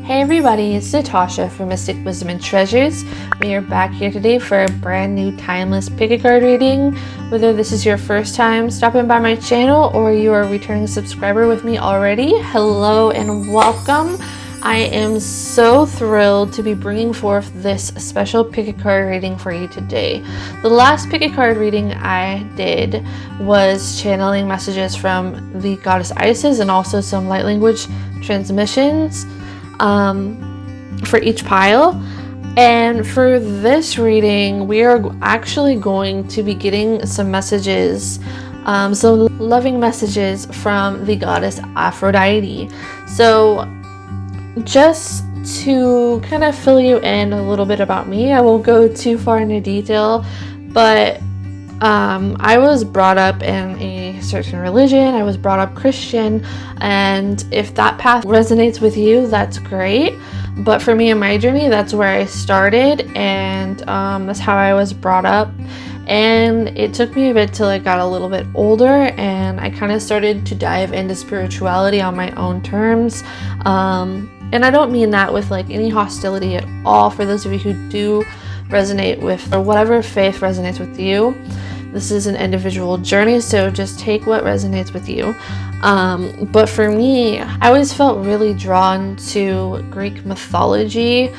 Hey everybody, it's Natasha from Mystic Wisdom and Treasures. We are back here today for a brand new timeless pick a card reading. Whether this is your first time stopping by my channel or you are a returning subscriber with me already, hello and welcome. I am so thrilled to be bringing forth this special pick a card reading for you today. The last pick a card reading I did was channeling messages from the goddess Isis and also some light language transmissions for each pile. And for this reading, we are actually going to be getting some messages, some loving messages from the goddess Aphrodite. So just to kind of fill you in a little bit about me, I won't go too far into detail, but I was brought up in a certain religion. I was brought up Christian, and if that path resonates with you, that's great. But for me in my journey, that's where I started, and that's how I was brought up. And it took me a bit till I got a little bit older, and I kind of started to dive into spirituality on my own terms. And I don't mean that with like any hostility at all. For those of you who do resonate with, or whatever faith resonates with you, this is an individual journey, so just take what resonates with you. But for me, I always felt really drawn to Greek mythology.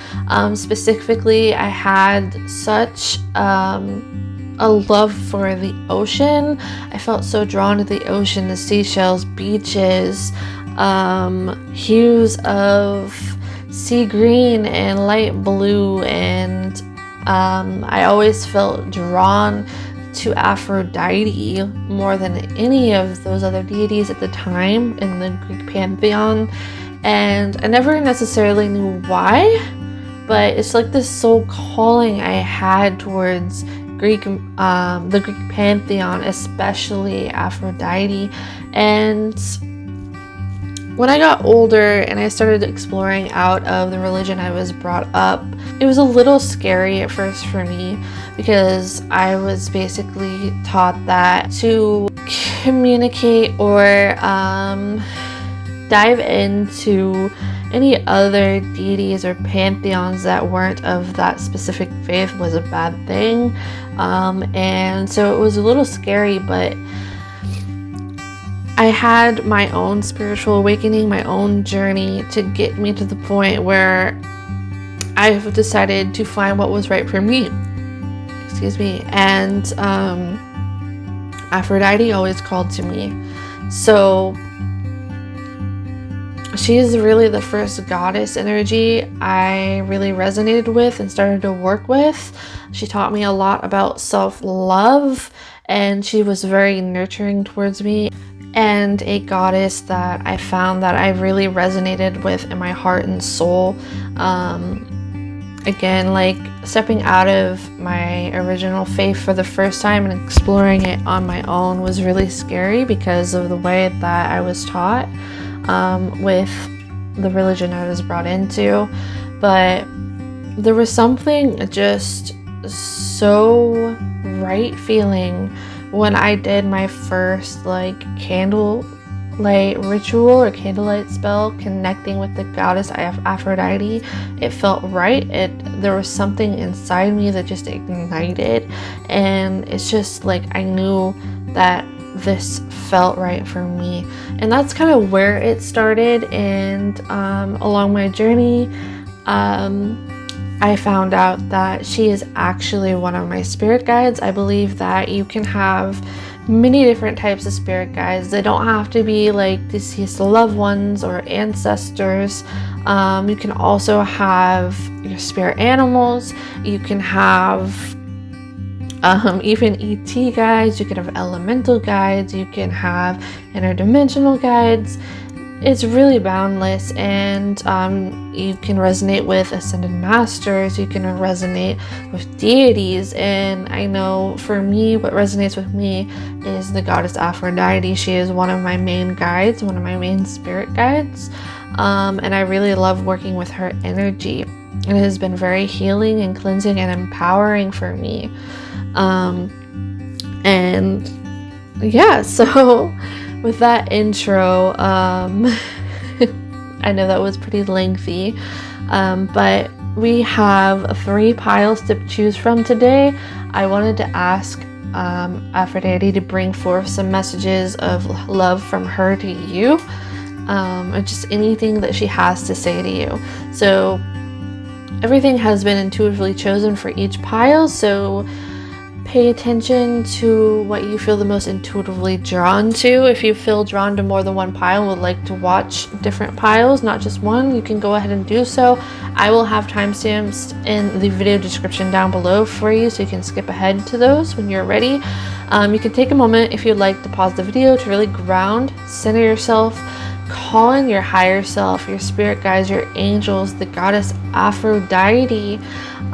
Specifically, I had such a love for the ocean. I felt so drawn to the ocean, the seashells, beaches, hues of sea green and light blue, and I always felt drawn to Aphrodite more than any of those other deities at the time in the Greek pantheon. And I never necessarily knew why, but it's like this soul calling I had towards the Greek pantheon, especially Aphrodite. And when I got older and I started exploring out of the religion I was brought up, it was a little scary at first for me, because I was basically taught that to communicate or dive into any other deities or pantheons that weren't of that specific faith was a bad thing. And so it was a little scary, but I had my own spiritual awakening, my own journey to get me to the point where I've decided to find what was right for me. Excuse me. And Aphrodite always called to me. So she is really the first goddess energy I really resonated with and started to work with. She taught me a lot about self-love, and she was very nurturing towards me, and a goddess that I found that I really resonated with in my heart and soul. Again, like stepping out of my original faith for the first time and exploring it on my own was really scary because of the way that I was taught with the religion I was brought into. But there was something just so right feeling when I did my first like candlelight ritual or candlelight spell connecting with the goddess Aphrodite. It felt right. There was something inside me that just ignited, and it's just like I knew that this felt right for me. And that's kind of where it started. And along my journey, I found out that she is actually one of my spirit guides. I believe that you can have many different types of spirit guides. They don't have to be like deceased loved ones or ancestors. You can also have your spirit animals. You can have even ET guides. You can have elemental guides. You can have interdimensional guides. It's really boundless, and you can resonate with ascended masters. You can resonate with deities, and I know for me what resonates with me is the goddess Aphrodite. She is one of my main guides, one of my main spirit guides, and I really love working with her energy. It has been very healing and cleansing and empowering for me. And yeah, so with that intro, I know that was pretty lengthy, but we have 3 piles to choose from today. I wanted to ask Aphrodite to bring forth some messages of love from her to you, or just anything that she has to say to you. So everything has been intuitively chosen for each pile, so pay attention to what you feel the most intuitively drawn to. If you feel drawn to more than one pile and would like to watch different piles, not just one, you can go ahead and do so. I will have timestamps in the video description down below for you, so you can skip ahead to those when you're ready. You can take a moment if you'd like to pause the video to really ground, center yourself, call in your higher self, your spirit guides, your angels, the goddess Aphrodite,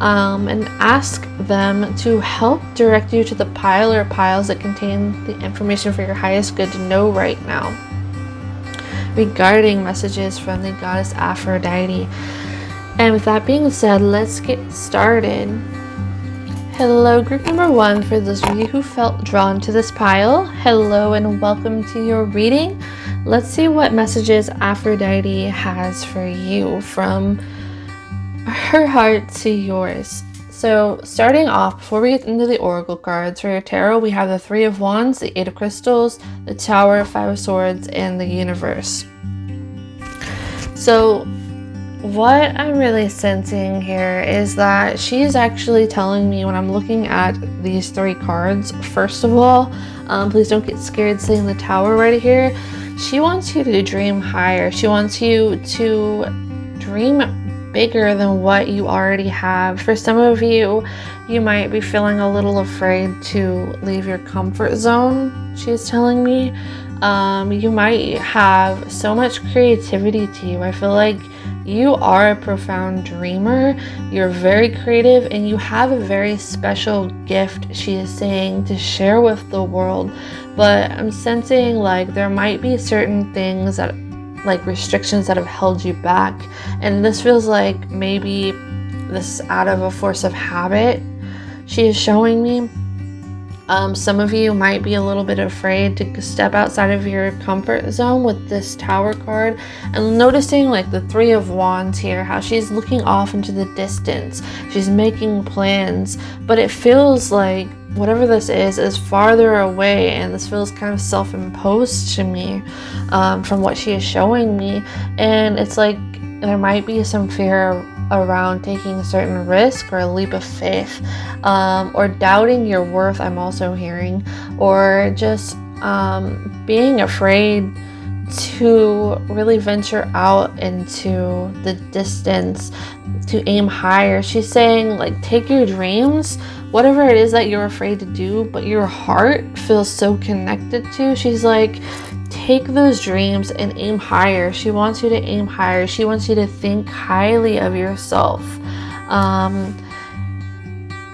and ask them to help direct you to the pile or piles that contain the information for your highest good to know right now regarding messages from the goddess Aphrodite. And with that being said, let's get started. Hello, group number 1. For those of you who felt drawn to this pile, hello and welcome to your reading. Let's see what messages Aphrodite has for you from her heart to yours. So starting off, before we get into the oracle cards for your tarot, we have the 3 of Wands, the 8 of Crystals, the Tower, 5 of Swords, and the Universe. So what I'm really sensing here is that she's actually telling me, when I'm looking at these 3 cards, first of all, please don't get scared seeing the Tower right here. She wants you to dream higher. She wants you to dream bigger than what you already have. For some of you, you might be feeling a little afraid to leave your comfort zone, she's telling me. You might have so much creativity to you. I feel like you are a profound dreamer. You're very creative and you have a very special gift, she is saying, to share with the world. But I'm sensing like there might be certain things that, like restrictions, that have held you back, and this feels like maybe this is out of a force of habit, she is showing me. Some of you might be a little bit afraid to step outside of your comfort zone with this Tower card, and noticing like the 3 of Wands here, how she's looking off into the distance, she's making plans, but it feels like whatever this is farther away, and this feels kind of self-imposed to me, from what she is showing me. And it's like there might be some fear around taking a certain risk or a leap of faith, or doubting your worth, I'm also hearing, or just being afraid to really venture out into the distance, to aim higher. She's saying like take your dreams, whatever it is that you're afraid to do but your heart feels so connected to, she's like take those dreams and aim higher. She wants you to aim higher. She wants you to think highly of yourself.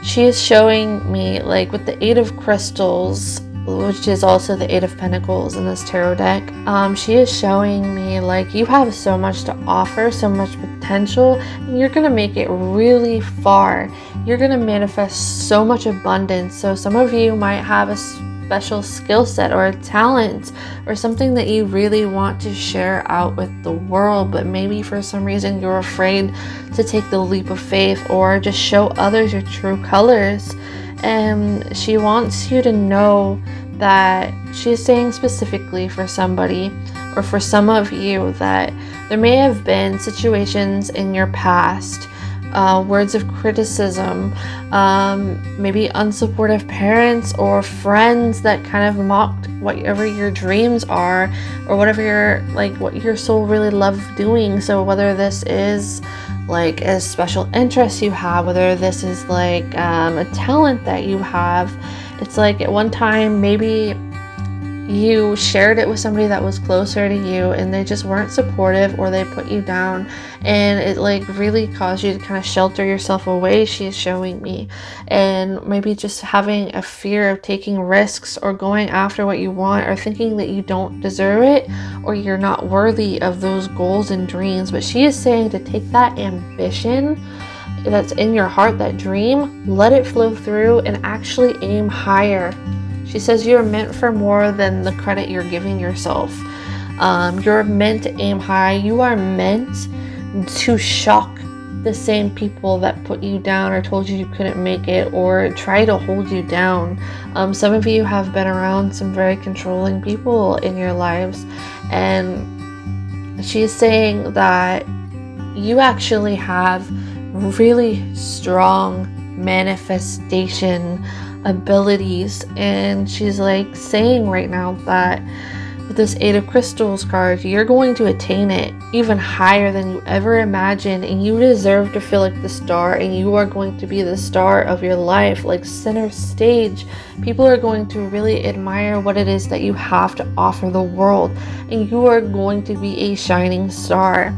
She is showing me like with the 8 of Crystals, which is also the 8 of Pentacles in this tarot deck, she is showing me like you have so much to offer, so much potential, and you're gonna make it really far. You're gonna manifest so much abundance. So some of you might have a special skill set or a talent or something that you really want to share out with the world, but maybe for some reason you're afraid to take the leap of faith or just show others your true colors. And she wants you to know that she's saying specifically for somebody, or for some of you, that there may have been situations in your past, words of criticism, maybe unsupportive parents or friends that kind of mocked whatever your dreams are, or whatever what your soul really loves doing. So whether this is like a special interest you have, whether this is like a talent that you have, it's like at one time maybe you shared it with somebody that was closer to you and they just weren't supportive, or they put you down, and it like really caused you to kind of shelter yourself away, she's showing me. And maybe just having a fear of taking risks or going after what you want, or thinking that you don't deserve it or you're not worthy of those goals and dreams. But she is saying to take that ambition that's in your heart, that dream, let it flow through and actually aim higher. She says you're meant for more than the credit you're giving yourself. You're meant to aim high. You are meant to shock the same people that put you down or told you couldn't make it or try to hold you down. Some of you have been around some very controlling people in your lives, and she's saying that you actually have really strong manifestation abilities, and she's like saying right now that with this 8 of Crystals card, you're going to attain it even higher than you ever imagined, and you deserve to feel like the star, and you are going to be the star of your life, like center stage. People are going to really admire what it is that you have to offer the world, and you are going to be a shining star.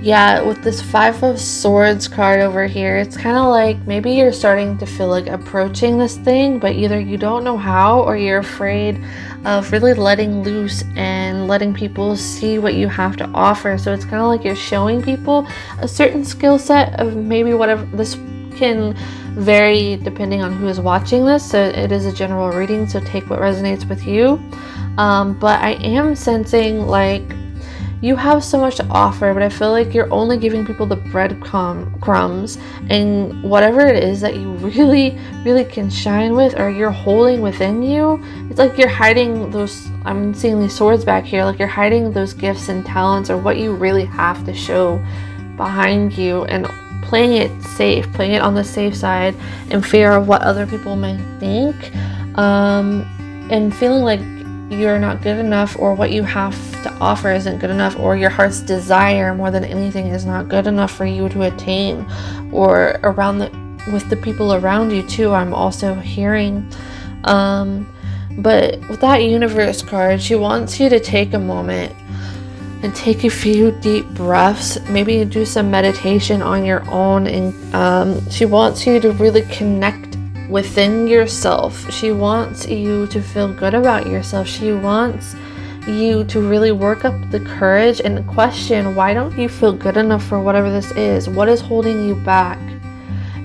Yeah, with this 5 of Swords card over here, it's kind of like maybe you're starting to feel like approaching this thing, but either you don't know how or you're afraid of really letting loose and letting people see what you have to offer. So it's kind of like you're showing people a certain skill set of maybe whatever. This can vary depending on who is watching this, so it is a general reading, so take what resonates with you. But I am sensing like you have so much to offer, but I feel like you're only giving people the breadcrumbs, and whatever it is that you really, really can shine with or you're holding within you, it's like you're hiding those, I'm seeing these swords back here, like you're hiding those gifts and talents or what you really have to show behind you, and playing it safe, playing it on the safe side in fear of what other people may think, and feeling like you're not good enough, or what you have to offer isn't good enough, or your heart's desire more than anything is not good enough for you to attain, or with the people around you too, I'm also hearing. But with that Universe card, she wants you to take a moment and take a few deep breaths, maybe do some meditation on your own, and she wants you to really connect within yourself. She wants you to feel good about yourself. She wants you to really work up the courage and question, why don't you feel good enough for whatever this is? What is holding you back?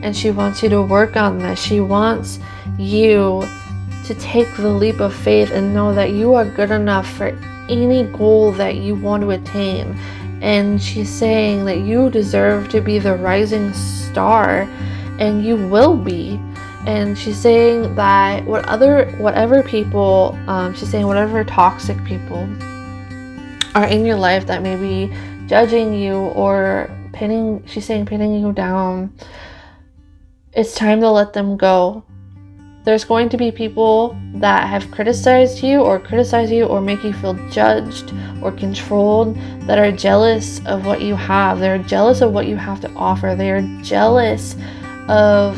And she wants you to work on this. She wants you to take the leap of faith and know that you are good enough for any goal that you want to attain. And she's saying that you deserve to be the rising star, and you will be. And she's saying that whatever people, she's saying whatever toxic people are in your life that may be judging you or pinning you down, it's time to let them go. There's going to be people that have criticized you or make you feel judged or controlled, that are jealous of what you have. They're jealous of what you have to offer. They are jealous of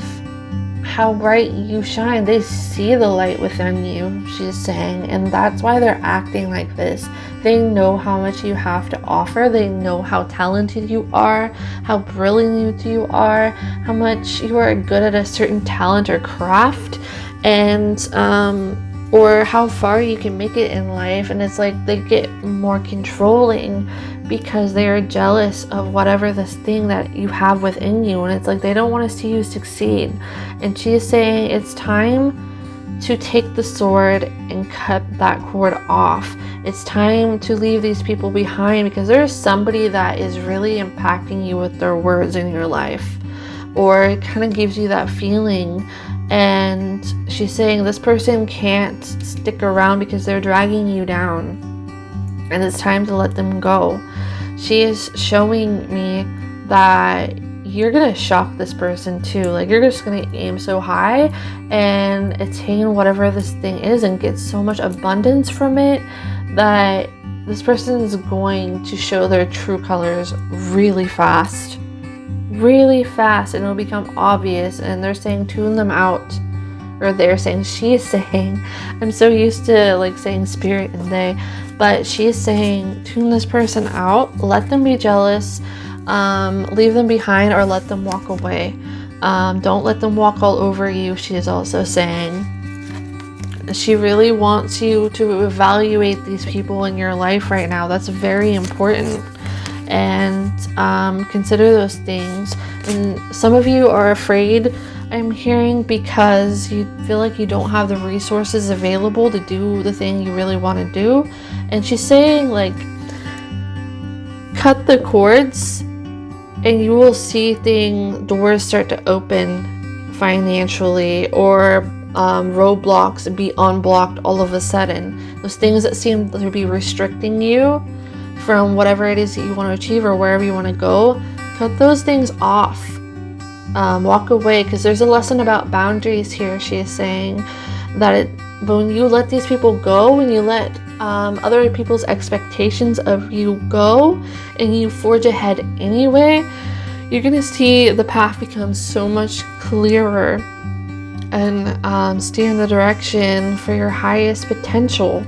how bright you shine. They see the light within you, she's saying, and that's why they're acting like this. They know how much you have to offer. They know how talented you are, how brilliant you are, how much you are good at a certain talent or craft, and or how far you can make it in life. And it's like they get more controlling because they are jealous of whatever this thing that you have within you, and it's like they don't want to see you succeed. And she is saying it's time to take the sword and cut that cord off. It's time to leave these people behind, because there's somebody that is really impacting you with their words in your life, or it kind of gives you that feeling. And she's saying this person can't stick around because they're dragging you down, and it's time to let them go. She is showing me that you're gonna shock this person too. Like, you're just gonna aim so high and attain whatever this thing is and get so much abundance from it that this person is going to show their true colors really fast, and it'll become obvious. And they're saying tune them out, or they're saying, she is saying, I'm so used to like saying spirit and they, but she's saying tune this person out, let them be jealous, leave them behind, or let them walk away. Don't let them walk all over you, she is also saying. She really wants you to evaluate these people in your life right now. That's very important. And consider those things. And some of you are afraid. I'm hearing, because you feel like you don't have the resources available to do the thing you really want to do. And she's saying, like, cut the cords and you will see doors start to open financially, or roadblocks be unblocked all of a sudden. Those things that seem to be restricting you from whatever it is that you want to achieve or wherever you want to go, cut those things off. Walk away, because there's a lesson about boundaries here. She is saying that when you let these people go, when you let other people's expectations of you go, and you forge ahead anyway, you're gonna see the path become so much clearer and steer in the direction for your highest potential.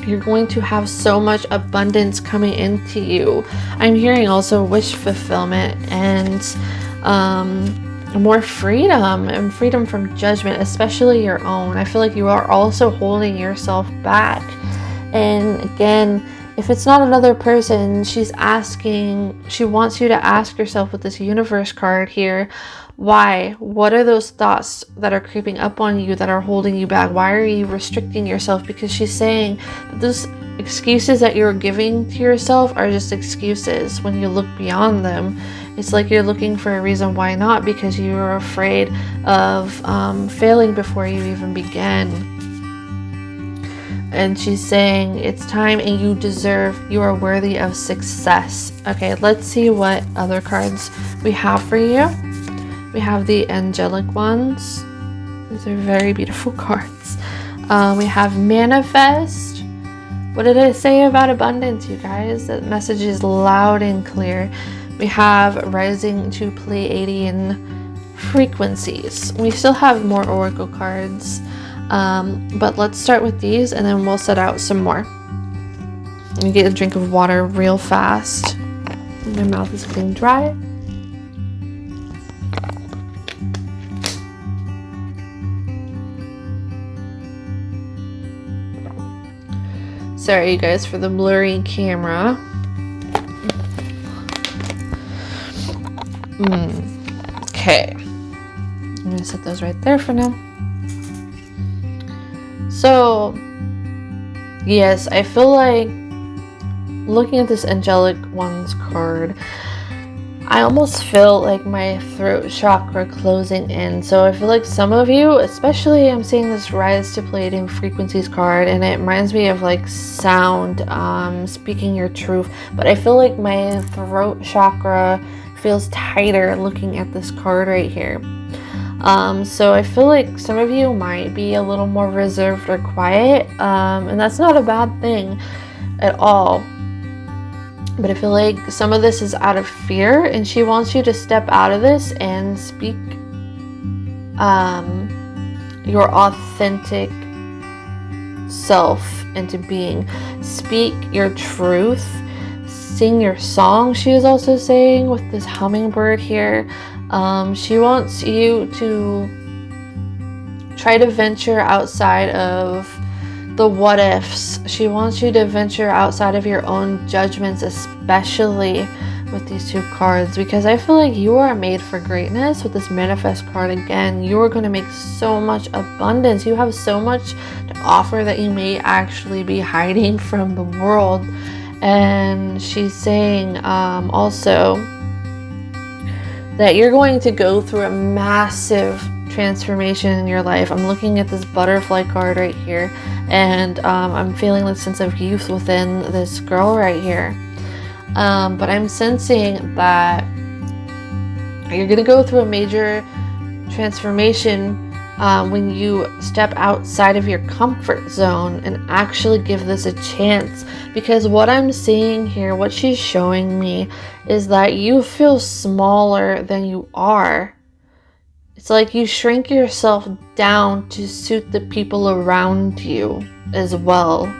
You're going to have so much abundance coming into you. I'm hearing also wish fulfillment and more freedom, and freedom from judgment, especially your own. I feel like you are also holding yourself back. And again, if it's not another person, she wants you to ask yourself with this universe card here, why? What are those thoughts that are creeping up on you that are holding you back? Why are you restricting yourself? Because she's saying that those excuses that you're giving to yourself are just excuses. When you look beyond them, it's like you're looking for a reason why not, because you're afraid of failing before you even begin. And she's saying it's time, and you are worthy of success. Okay, let's see what other cards we have for you. We have the angelic ones. These are very beautiful cards. We have manifest. What did I say about abundance, you guys? That message is loud and clear. We have rising to Pleiadian frequencies. We still have more oracle cards, but let's start with these, and then we'll set out some more. Let me get a drink of water real fast. My mouth is getting dry. Sorry, you guys, for the blurry camera. Okay. I'm going to set those right there for now. So, yes, I feel like looking at this angelic ones card, I almost feel like my throat chakra closing in. So I feel like some of you, especially, I'm seeing this rise to Pleiadian frequencies card, and it reminds me of like sound, speaking your truth. But I feel like my throat chakra feels tighter looking at this card right here. So I feel like some of you might be a little more reserved or quiet, and that's not a bad thing at all. But I feel like some of this is out of fear, and she wants you to step out of this and speak your authentic self into being. Speak your truth. Sing your song, she is also saying with this hummingbird here. She wants you to try to venture outside of the what ifs. She wants you to venture outside of your own judgments, especially with these two cards, because I feel like you are made for greatness. With this manifest card again, you are going to make so much abundance. You have so much to offer that you may actually be hiding from the world. And she's saying also that you're going to go through a massive transformation in your life. I'm looking at this butterfly card right here, and I'm feeling the sense of youth within this girl right here. But I'm sensing that you're going to go through a major transformation when you step outside of your comfort zone and actually give this a chance. Because what I'm seeing here, what she's showing me, is that you feel smaller than you are. It's like you shrink yourself down to suit the people around you as well.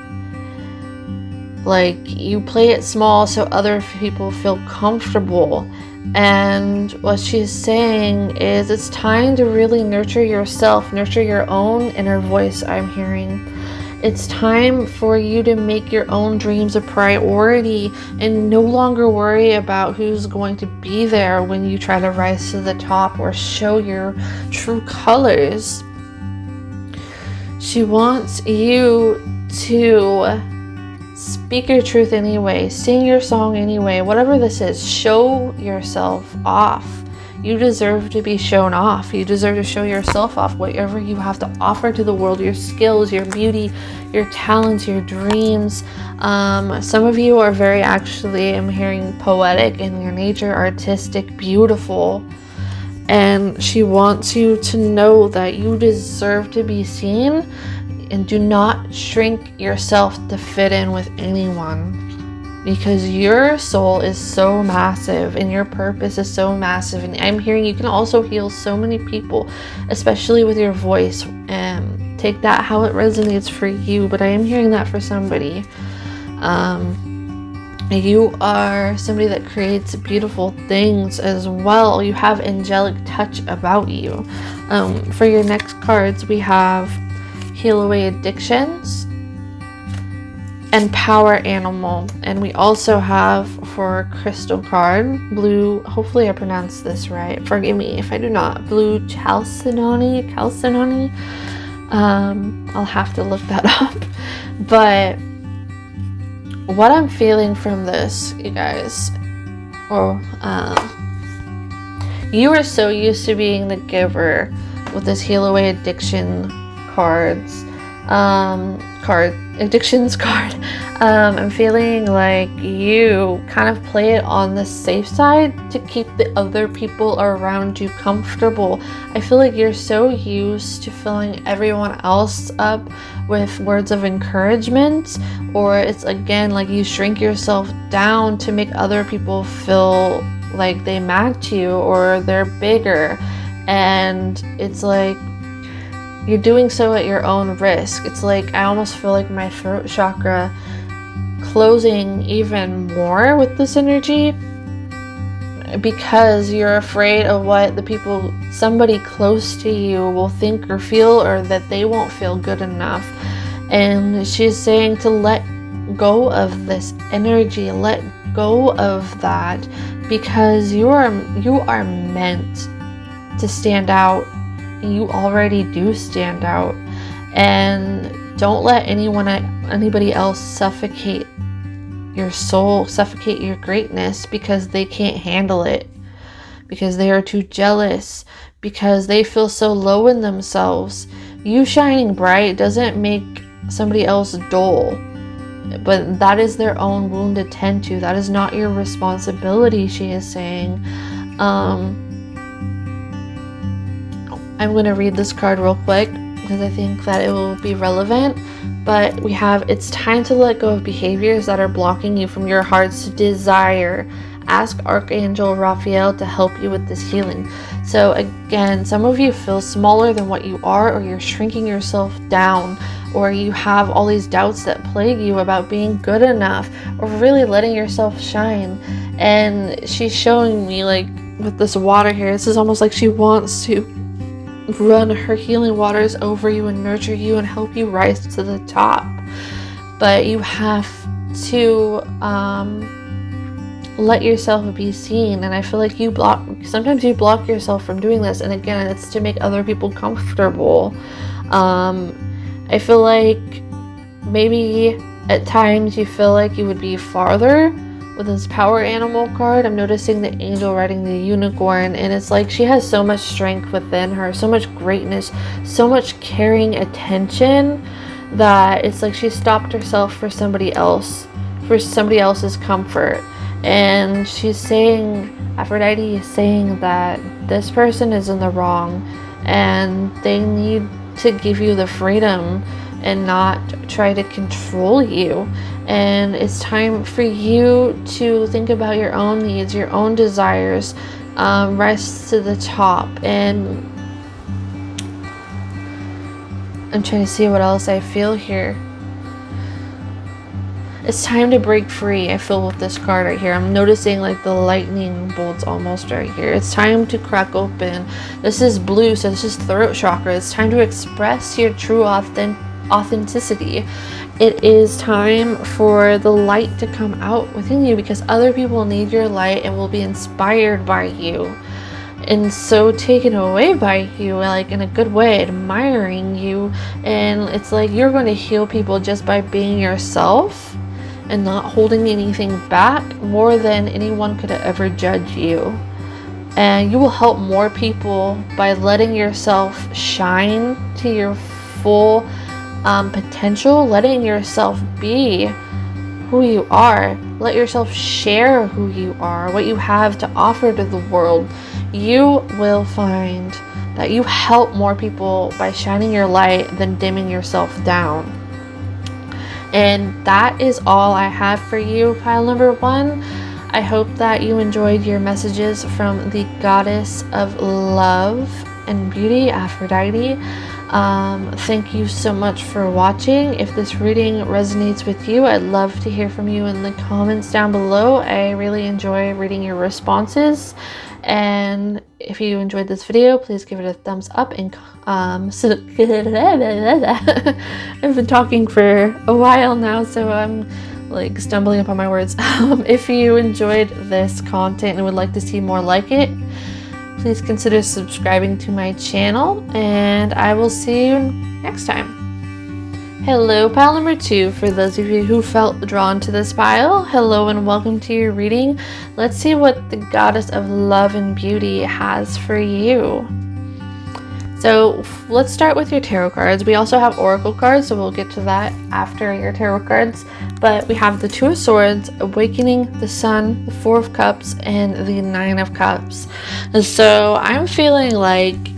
Like you play it small so other people feel comfortable. And what she's saying is it's time to really nurture yourself, nurture your own inner voice, I'm hearing. It's time for you to make your own dreams a priority and no longer worry about who's going to be there when you try to rise to the top or show your true colors. She wants you to speak your truth anyway, sing your song anyway, whatever this is, show yourself off. You deserve to be shown off. You deserve to show yourself off, whatever you have to offer to the world, your skills, your beauty, your talents, your dreams. Some of you are very, actually, I'm hearing poetic in your nature, artistic, beautiful. And she wants you to know that you deserve to be seen, and do not shrink yourself to fit in with anyone. Because your soul is so massive and your purpose is so massive. And I'm hearing you can also heal so many people, especially with your voice. Take that how it resonates for you, but I am hearing that for somebody. You are somebody that creates beautiful things as well. You have angelic touch about you. For your next cards, we have Heal Away Addictions and Power Animal, and we also have, for crystal card, blue, hopefully I pronounced this right, forgive me if I do not, blue chalcedony. I'll have to look that up. But what I'm feeling from this, you guys, you are so used to being the giver with this Heal Away Addiction addictions card. I'm feeling like you kind of play it on the safe side to keep the other people around you comfortable. I feel like you're so used to filling everyone else up with words of encouragement, or it's again like you shrink yourself down to make other people feel like they match you or they're bigger, and it's like you're doing so at your own risk. It's like I almost feel like my throat chakra closing even more with this energy, because you're afraid of what the people, somebody close to you, will think or feel, or that they won't feel good enough. And she's saying to let go of this energy, let go of that, because you are meant to stand out. You already do stand out, and don't let anybody else suffocate your soul, suffocate your greatness, because they can't handle it, because they are too jealous, because they feel so low in themselves. You shining bright doesn't make somebody else dull, but that is their own wound to tend to. That is not your responsibility, she is saying. I'm going to read this card real quick because I think that it will be relevant. But we have, it's time to let go of behaviors that are blocking you from your heart's desire. Ask Archangel Raphael to help you with this healing. So again, some of you feel smaller than what you are, or you're shrinking yourself down, or you have all these doubts that plague you about being good enough or really letting yourself shine. And she's showing me, like, with this water here, this is almost like she wants to run her healing waters over you and nurture you and help you rise to the top. But you have to let yourself be seen. And I feel like sometimes you block yourself from doing this, and again, it's to make other people comfortable. I feel like maybe at times you feel like you would be farther with this Power Animal card. I'm noticing the angel riding the unicorn, and it's like she has so much strength within her, so much greatness, so much caring attention, that it's like she stopped herself for somebody else, for somebody else's comfort. And she's saying, Aphrodite is saying that this person is in the wrong, and they need to give you the freedom and not try to control you. And it's time for you to think about your own needs, your own desires, rise to the top. And I'm trying to see what else I feel here. It's time to break free, I feel, with this card right here. I'm noticing like the lightning bolts almost right here. It's time to crack open. This is blue, so this is throat chakra. It's time to express your true authenticity. It is time for the light to come out within you, because other people need your light and will be inspired by you, and so taken away by you, like in a good way, admiring you. And it's like you're going to heal people just by being yourself and not holding anything back, more than anyone could ever judge you. And you will help more people by letting yourself shine to your full potential, letting yourself be who you are. Let yourself share who you are, what you have to offer to the world. You will find that you help more people by shining your light than dimming yourself down. And that is all I have for you, pile number 1. I hope that you enjoyed your messages from the goddess of love and beauty, Aphrodite. Thank you so much for watching. If this reading resonates with you, I'd love to hear from you in the comments down below. I really enjoy reading your responses. And if you enjoyed this video, please give it a thumbs up. And I've been talking for a while now, so I'm like stumbling upon my words. If you enjoyed this content and would like to see more like it, please consider subscribing to my channel, and I will see you next time. Hello, pile number 2. For those of you who felt drawn to this pile, hello and welcome to your reading. Let's see what the goddess of love and beauty has for you. So let's start with your tarot cards. We also have oracle cards, so we'll get to that after your tarot cards. But we have the 2 of Swords, Awakening, the Sun, the 4 of Cups, and the 9 of Cups. And so I'm feeling like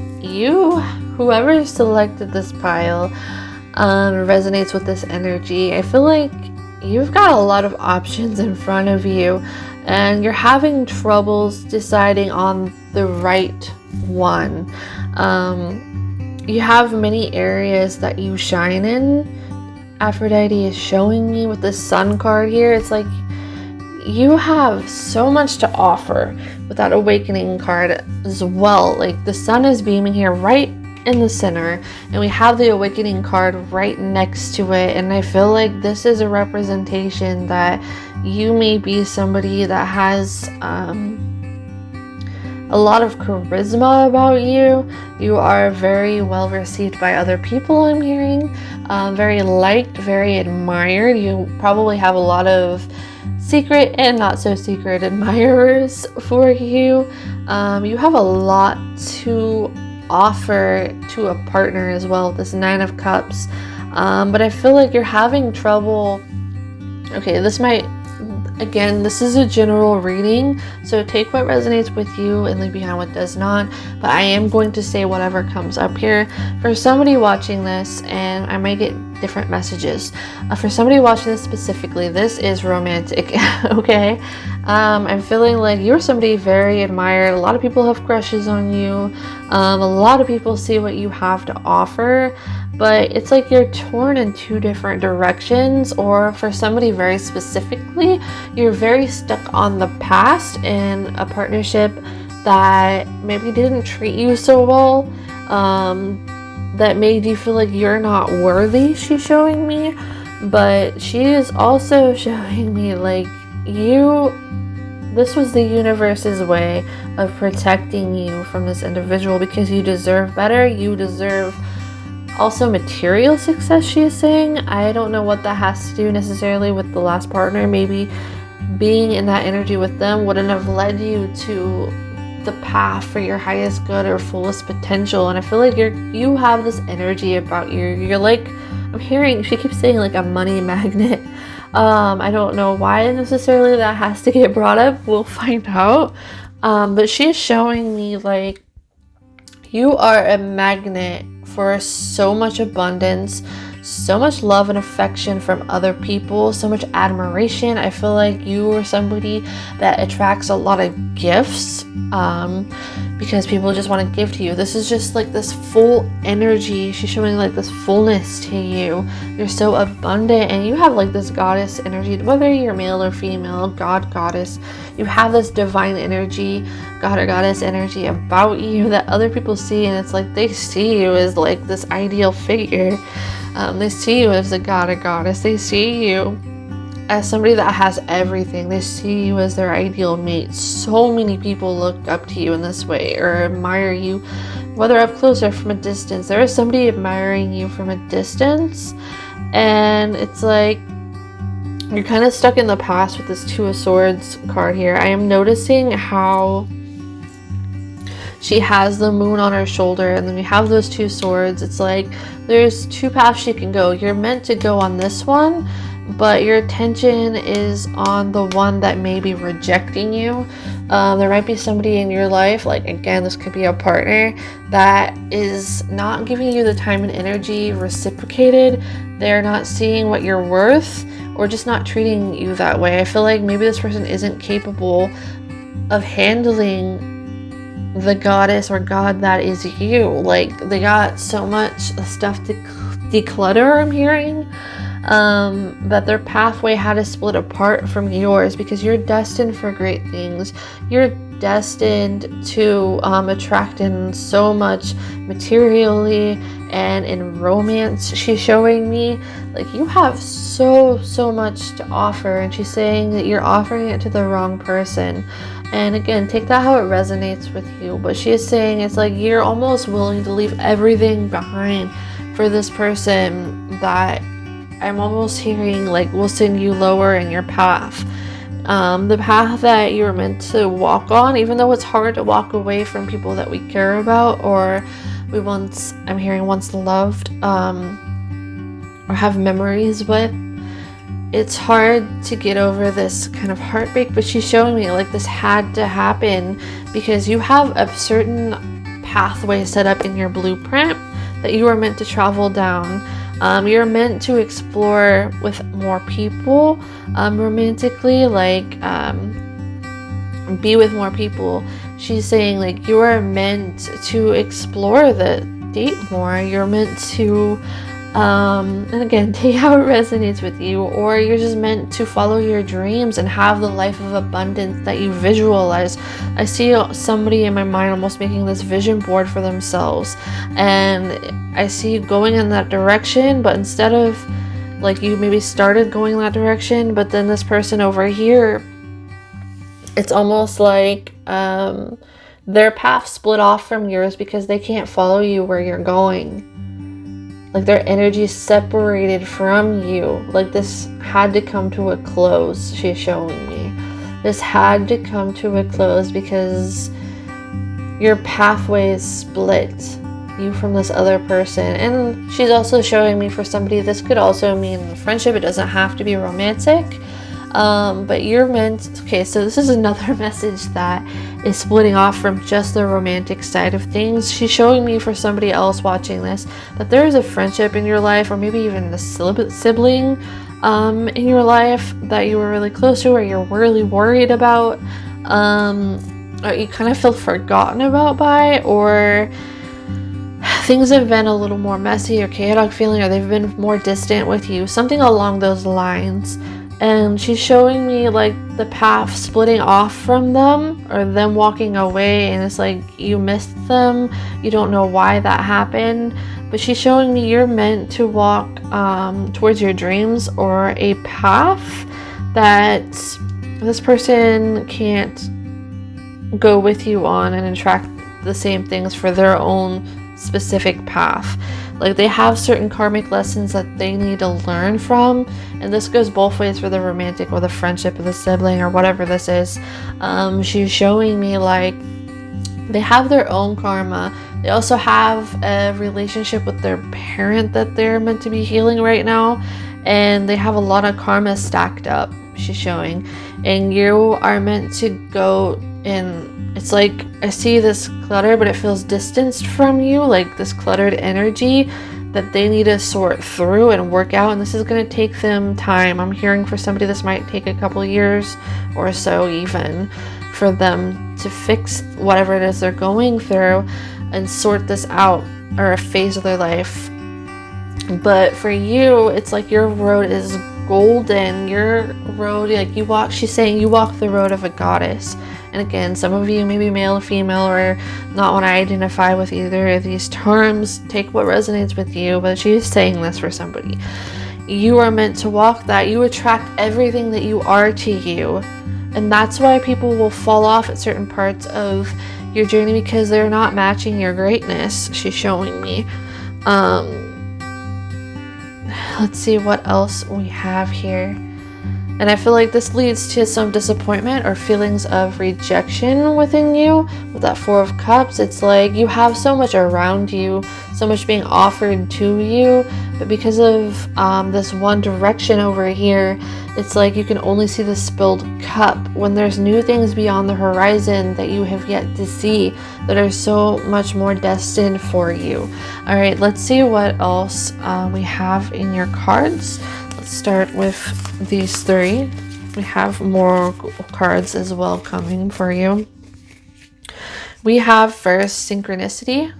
whoever selected this pile, resonates with this energy. I feel like you've got a lot of options in front of you, and you're having troubles deciding on the right one. You have many areas that you shine in. Aphrodite is showing me with the Sun card here. It's like you have so much to offer with that Awakening card as well. Like the Sun is beaming here right in the center, and we have the Awakening card right next to it. And I feel like this is a representation that you may be somebody that has a lot of charisma about you. You are very well received by other people, I'm hearing. Very liked, very admired. You probably have a lot of secret and not so secret admirers for you. You have a lot to offer to a partner as well, this 9 of Cups. But I feel like you're having trouble. Okay, this is a general reading, so take what resonates with you and leave behind what does not. But I am going to say whatever comes up here. For somebody watching this, and I might get different messages. For somebody watching this specifically, this is romantic, okay? I'm feeling like you're somebody very admired. A lot of people have crushes on you. A lot of people see what you have to offer, but it's like you're torn in 2 different directions. Or for somebody very specifically, you're very stuck on the past in a partnership that maybe didn't treat you so well, that made you feel like you're not worthy, she's showing me. But she is also showing me like this was the universe's way of protecting you from this individual, because you deserve better. You deserve also material success, she is saying. I don't know what that has to do necessarily with the last partner. Maybe being in that energy with them wouldn't have led you to the path for your highest good or fullest potential. And I feel like you have this energy about you. You're like, I'm hearing, she keeps saying like a money magnet. I don't know why necessarily that has to get brought up. We'll find out. But she is showing me like you are a magnet for so much abundance, so much love and affection from other people, so much admiration. I feel like you are somebody that attracts a lot of gifts. because people just want to give to you. This is just like this full energy. She's showing like this fullness to you. You're so abundant, and you have like this goddess energy, whether you're male or female, god, goddess, you have this divine energy, god or goddess energy about you that other people see, and it's like they see you as like this ideal figure. They see you as a god or goddess. They see you as somebody that has everything. They see you as their ideal mate. So many people look up to you in this way, or admire you, whether up close or from a distance. There is somebody admiring you from a distance, and it's like you're kind of stuck in the past with this Two of Swords card here. I am noticing how she has the moon on her shoulder, and then we have those two swords. It's like there's two paths she can go. You're meant to go on this one, but your attention is on the one that may be rejecting you. There might be somebody in your life, like again, this could be a partner, that is not giving you the time and energy reciprocated. They're not seeing what you're worth, or just not treating you that way. I feel like maybe this person isn't capable of handling the goddess or god that is you. Like they got so much stuff to declutter, I'm hearing. That their pathway had to split apart from yours, because you're destined for great things. You're destined to attract in so much materially and in romance. She's showing me like you have so much to offer, and she's saying that you're offering it to the wrong person. And again, take that how it resonates with you, but she is saying it's like you're almost willing to leave everything behind for this person that I'm almost hearing like will send you lower in your path. The path that you're meant to walk on, even though it's hard to walk away from people that we care about, or we once, I'm hearing once loved, or have memories with. It's hard to get over this kind of heartbreak, but she's showing me like this had to happen because you have a certain pathway set up in your blueprint that you are meant to travel down. You're meant to explore with more people, romantically, like be with more people. She's saying like you are meant to explore the date more. You're meant to and again, take how it resonates with you, or you're just meant to follow your dreams and have the life of abundance that you visualize. I see somebody in my mind almost making this vision board for themselves, and I see you going in that direction, but instead of like you maybe started going in that direction, but then this person over here, it's almost like their path split off from yours because they can't follow you where you're going. Like their energy separated from you. Like this had to come to a close, she's showing me. This had to come to a close because your pathways split, you from this other person. And she's also showing me for somebody, this could also mean friendship. It doesn't have to be romantic. But you're meant, okay, so this is another message that is splitting off from just the romantic side of things. She's showing me for somebody else watching this that there is a friendship in your life, or maybe even a sibling in your life that you were really close to, or you're really worried about, or you kind of feel forgotten about by, or things have been a little more messy or chaotic feeling, or they've been more distant with you, something along those lines. And she's showing me like the path splitting off from them, or them walking away, and it's like you missed them. You don't know why that happened, but she's showing me you're meant to walk towards your dreams, or a path that this person can't go with you on and attract the same things for their own specific path. Like they have certain karmic lessons that they need to learn from, and this goes both ways for the romantic or the friendship or the sibling or whatever this is. She's showing me like they have their own karma. They also have a relationship with their parent that they're meant to be healing right now, and they have a lot of karma stacked up, she's showing, and you are meant to go in. It's like I see this clutter, but it feels distanced from you, like this cluttered energy that they need to sort through and work out, and this is going to take them time. I'm hearing for somebody this might take a couple years or so even for them to fix whatever it is they're going through and sort this out, or a phase of their life. But for you, it's like your road is golden. Your road, like you walk, she's saying you walk the road of a goddess. And again, some of you may be male or female, or not want to identify with either of these terms. Take what resonates with you, but she is saying this for somebody. You are meant to walk that. You attract everything that you are to you. And that's why people will fall off at certain parts of your journey, because they're not matching your greatness, she's showing me. Let's see what else we have here. And I feel like this leads to some disappointment or feelings of rejection within you. With that Four of Cups, it's like you have so much around you, so much being offered to you, but because of this one direction over here, it's like you can only see the spilled cup when there's new things beyond the horizon that you have yet to see that are so much more destined for you. All right, let's see what else we have in your cards. Let's start with these three. We have more cards as well coming for you. We have first synchronicity.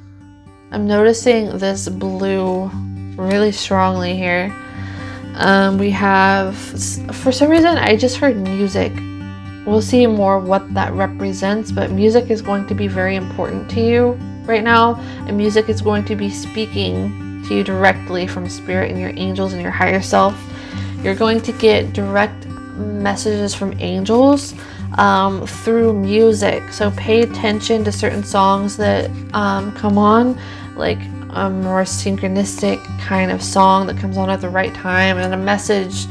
I'm noticing this blue really strongly here. We have, for some reason, I just heard music. We'll see more what that represents, but music is going to be very important to you right now, and music is going to be speaking to you directly from spirit and your angels and your higher self. You're going to get direct messages from angels through music, so pay attention to certain songs that come on, like a more synchronistic kind of song that comes on at the right time, and a message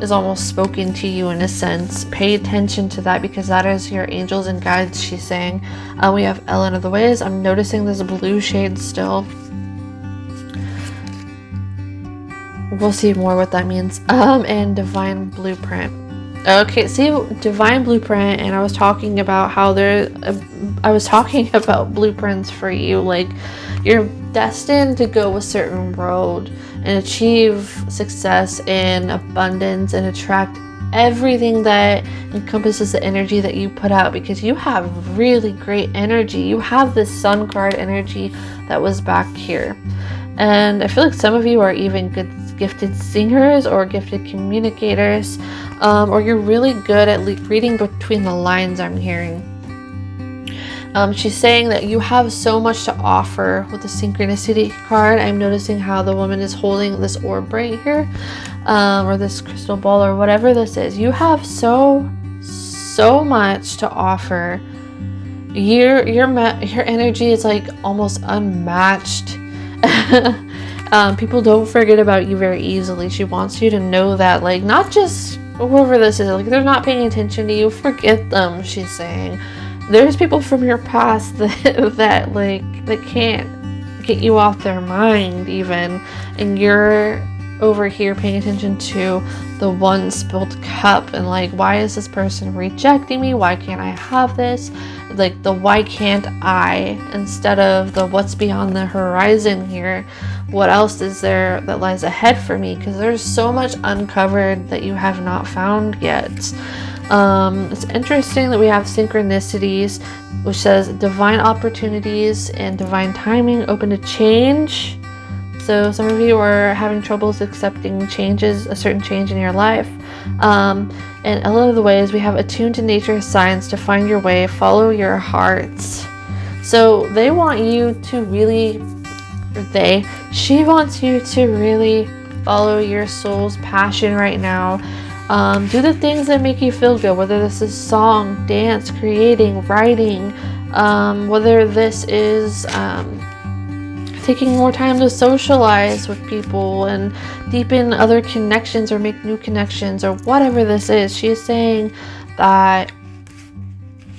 is almost spoken to you in a sense. Pay attention to that, because that is your angels and guides, she's saying. We have Ellen of the Ways. I'm noticing this blue shade still. We'll see more what that means. And Divine Blueprint. Okay, see, Divine Blueprint, and I was talking about how I was talking about blueprints for you. Like, you're destined to go a certain road and achieve success and abundance and attract everything that encompasses the energy that you put out, because you have really great energy. You have this Sun card energy that was back here. And I feel like some of you are even gifted singers or gifted communicators, or you're really good at reading between the lines, I'm hearing. She's saying that you have so much to offer with the synchronicity card. I'm noticing how the woman is holding this orb right here, or this crystal ball, or whatever this is. You have so much to offer. Your energy is like almost unmatched. People don't forget about you very easily. She wants you to know that, like, not just whoever this is, like, they're not paying attention to you, forget them, she's saying. There's people from your past that can't get you off their mind even, and you're over here paying attention to the one spilled cup and like, why is this person rejecting me? Why can't I have this? Like the why can't I, instead of the what's beyond the horizon here. What else is there that lies ahead for me? Because there's so much uncovered that you have not found yet. It's interesting that we have synchronicities, which says divine opportunities and divine timing open to change. So some of you are having troubles accepting changes, a certain change in your life. And a lot of the ways we have attuned to nature's signs to find your way, follow your hearts. So they want you to really, she wants you to really follow your soul's passion right now. Do the things that make you feel good, whether this is song, dance, creating, writing, whether this is taking more time to socialize with people and deepen other connections or make new connections or whatever this is. She is saying that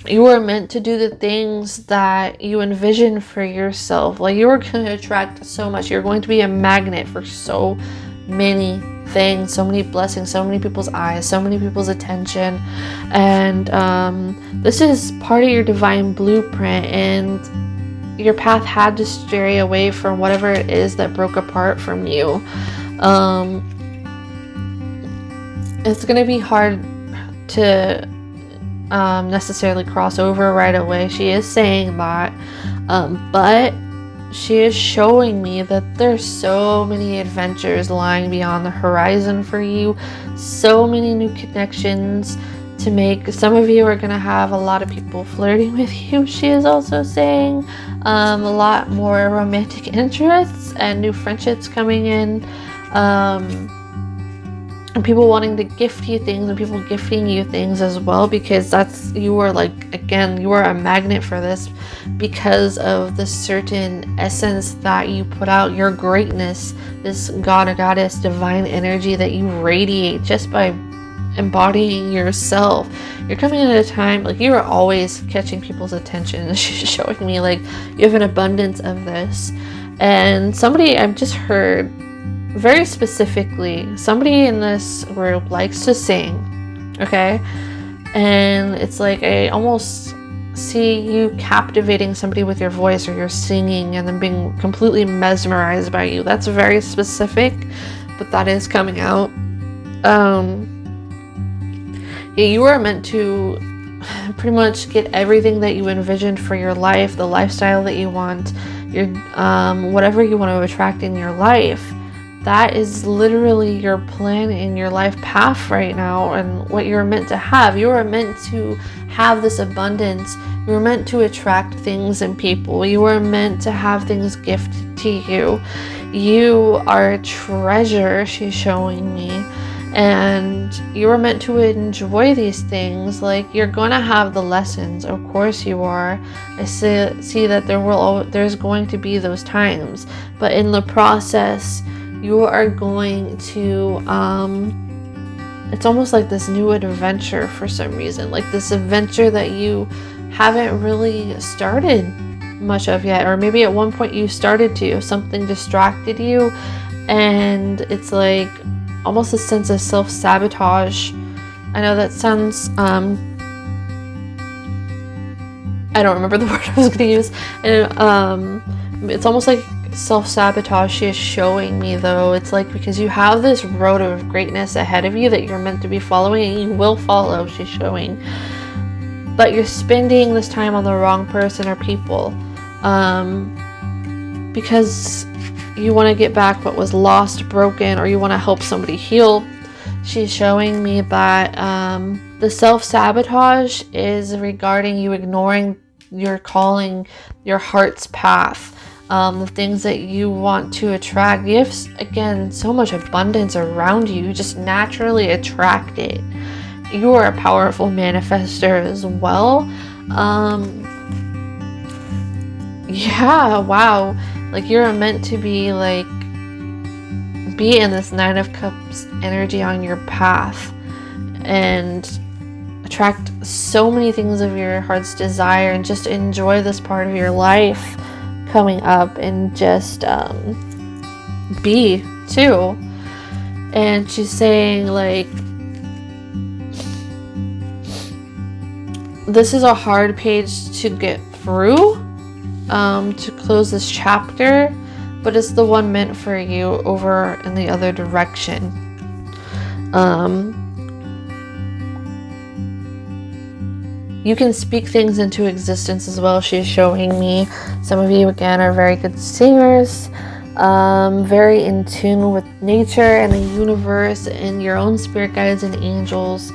you are meant to do the things that you envision for yourself. Like, you are going to attract so much. You're going to be a magnet for so many things, so many blessings, so many people's eyes, so many people's attention. And this is part of your divine blueprint, and your path had to stray away from whatever it is that broke apart from you. It's going to be hard to necessarily cross over right away. She is saying that, but she is showing me that there's so many adventures lying beyond the horizon for you, so many new connections to make. Some of you are going to have a lot of people flirting with you, she is also saying. A lot more romantic interests and new friendships coming in. And people wanting to gift you things and people gifting you things as well, because you are like, again, you are a magnet for this because of the certain essence that you put out, your greatness, this god or goddess divine energy that you radiate just by embodying yourself. You're coming in at a time, like, you are always catching people's attention. She's showing me like you have an abundance of this. And somebody, I've just heard very specifically, somebody in this group likes to sing, okay? And it's like I almost see you captivating somebody with your voice or your singing and then being completely mesmerized by you. That's very specific, but that is coming out. Yeah, you are meant to pretty much get everything that you envisioned for your life, the lifestyle that you want, your whatever you want to attract in your life. That is literally your plan in your life path right now, and what you're meant to have. You are meant to have this abundance. You're meant to attract things and people. You are meant to have things gifted to you. You are a treasure, she's showing me. And you are meant to enjoy these things. Like, you're gonna have the lessons, of course you are. I see that there's going to be those times, but in the process, you are going to, it's almost like this new adventure for some reason, like this adventure that you haven't really started much of yet, or maybe at one point you started to, something distracted you, and it's like almost a sense of self-sabotage. I know that sounds, I don't remember the word I was going to use, and it's almost like self-sabotage she is showing me, though. It's like because you have this road of greatness ahead of you that you're meant to be following, and you will follow, she's showing, but you're spending this time on the wrong person or people, because you want to get back what was lost, broken, or you want to help somebody heal. She's showing me that the self-sabotage is regarding you ignoring your calling, your heart's path, the things that you want to attract. You have, again, so much abundance around you. You just naturally attract it. You are a powerful manifester as well. Yeah, wow. Like, you're meant to be like, be in this Nine of Cups energy on your path and attract so many things of your heart's desire, and just enjoy this part of your life coming up, and just be too. And she's saying, like, this is a hard page to get through, to close this chapter, but it's the one meant for you over in the other direction. You can speak things into existence as well, she's showing me. Some of you, again, are very good singers, very in tune with nature and the universe and your own spirit guides and angels.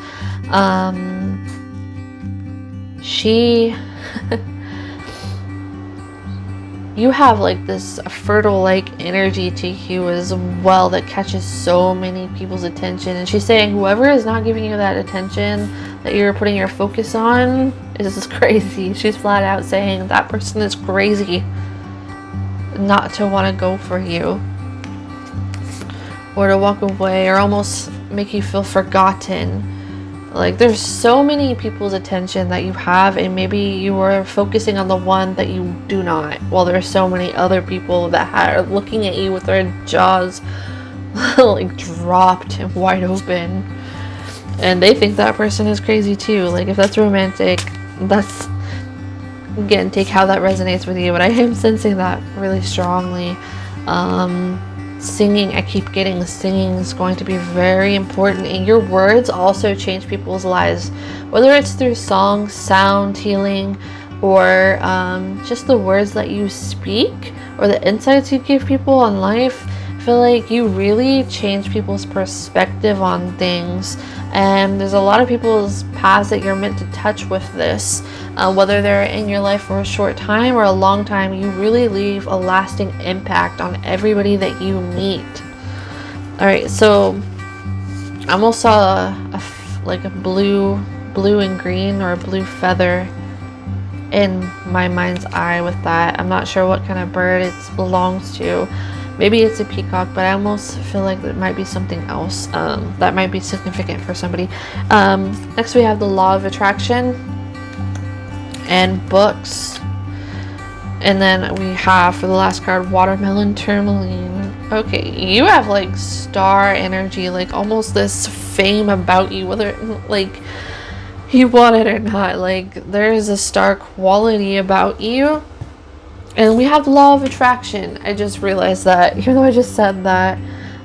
You have like this fertile like energy to you as well that catches so many people's attention, and she's saying whoever is not giving you that attention that you're putting your focus on is crazy. She's flat out saying that person is crazy not to want to go for you, or to walk away, or almost make you feel forgotten. Like, there's so many people's attention that you have, and maybe you are focusing on the one that you do not, while there's so many other people that are looking at you with their jaws like dropped and wide open, and they think that person is crazy too. Like, if that's romantic, that's, again, take how that resonates with you, but I am sensing that really strongly. singing. I keep getting singing is going to be very important, and your words also change people's lives, whether it's through song, sound healing, or just the words that you speak or the insights you give people on life. I feel like you really change people's perspective on things, and there's a lot of people's paths that you're meant to touch with this, whether they're in your life for a short time or a long time. You really leave a lasting impact on everybody that you meet. All right, so I almost saw a blue and green, or a blue feather in my mind's eye with that. I'm not sure what kind of bird it belongs to. Maybe it's a peacock, but I almost feel like it might be something else that might be significant for somebody. Next we have the law of attraction and books. And then we have, for the last card, watermelon tourmaline. Okay, you have like star energy, like almost this fame about you, whether like you want it or not. Like there's a star quality about you. And we have law of attraction. I just realized that, even though I just said that.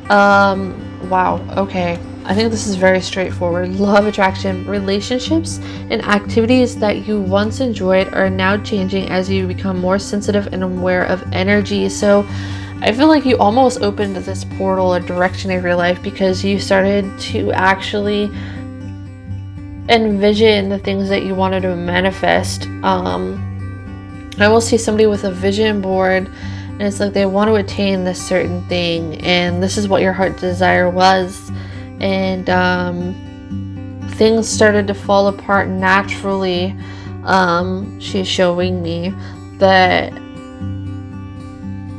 Wow, okay. I think this is very straightforward. Law of attraction. Relationships and activities that you once enjoyed are now changing as you become more sensitive and aware of energy. So I feel like you almost opened this portal, a direction of your life, because you started to actually envision the things that you wanted to manifest. I will see somebody with a vision board, and it's like they want to attain this certain thing, and this is what your heart desire was, and things started to fall apart naturally. She's showing me that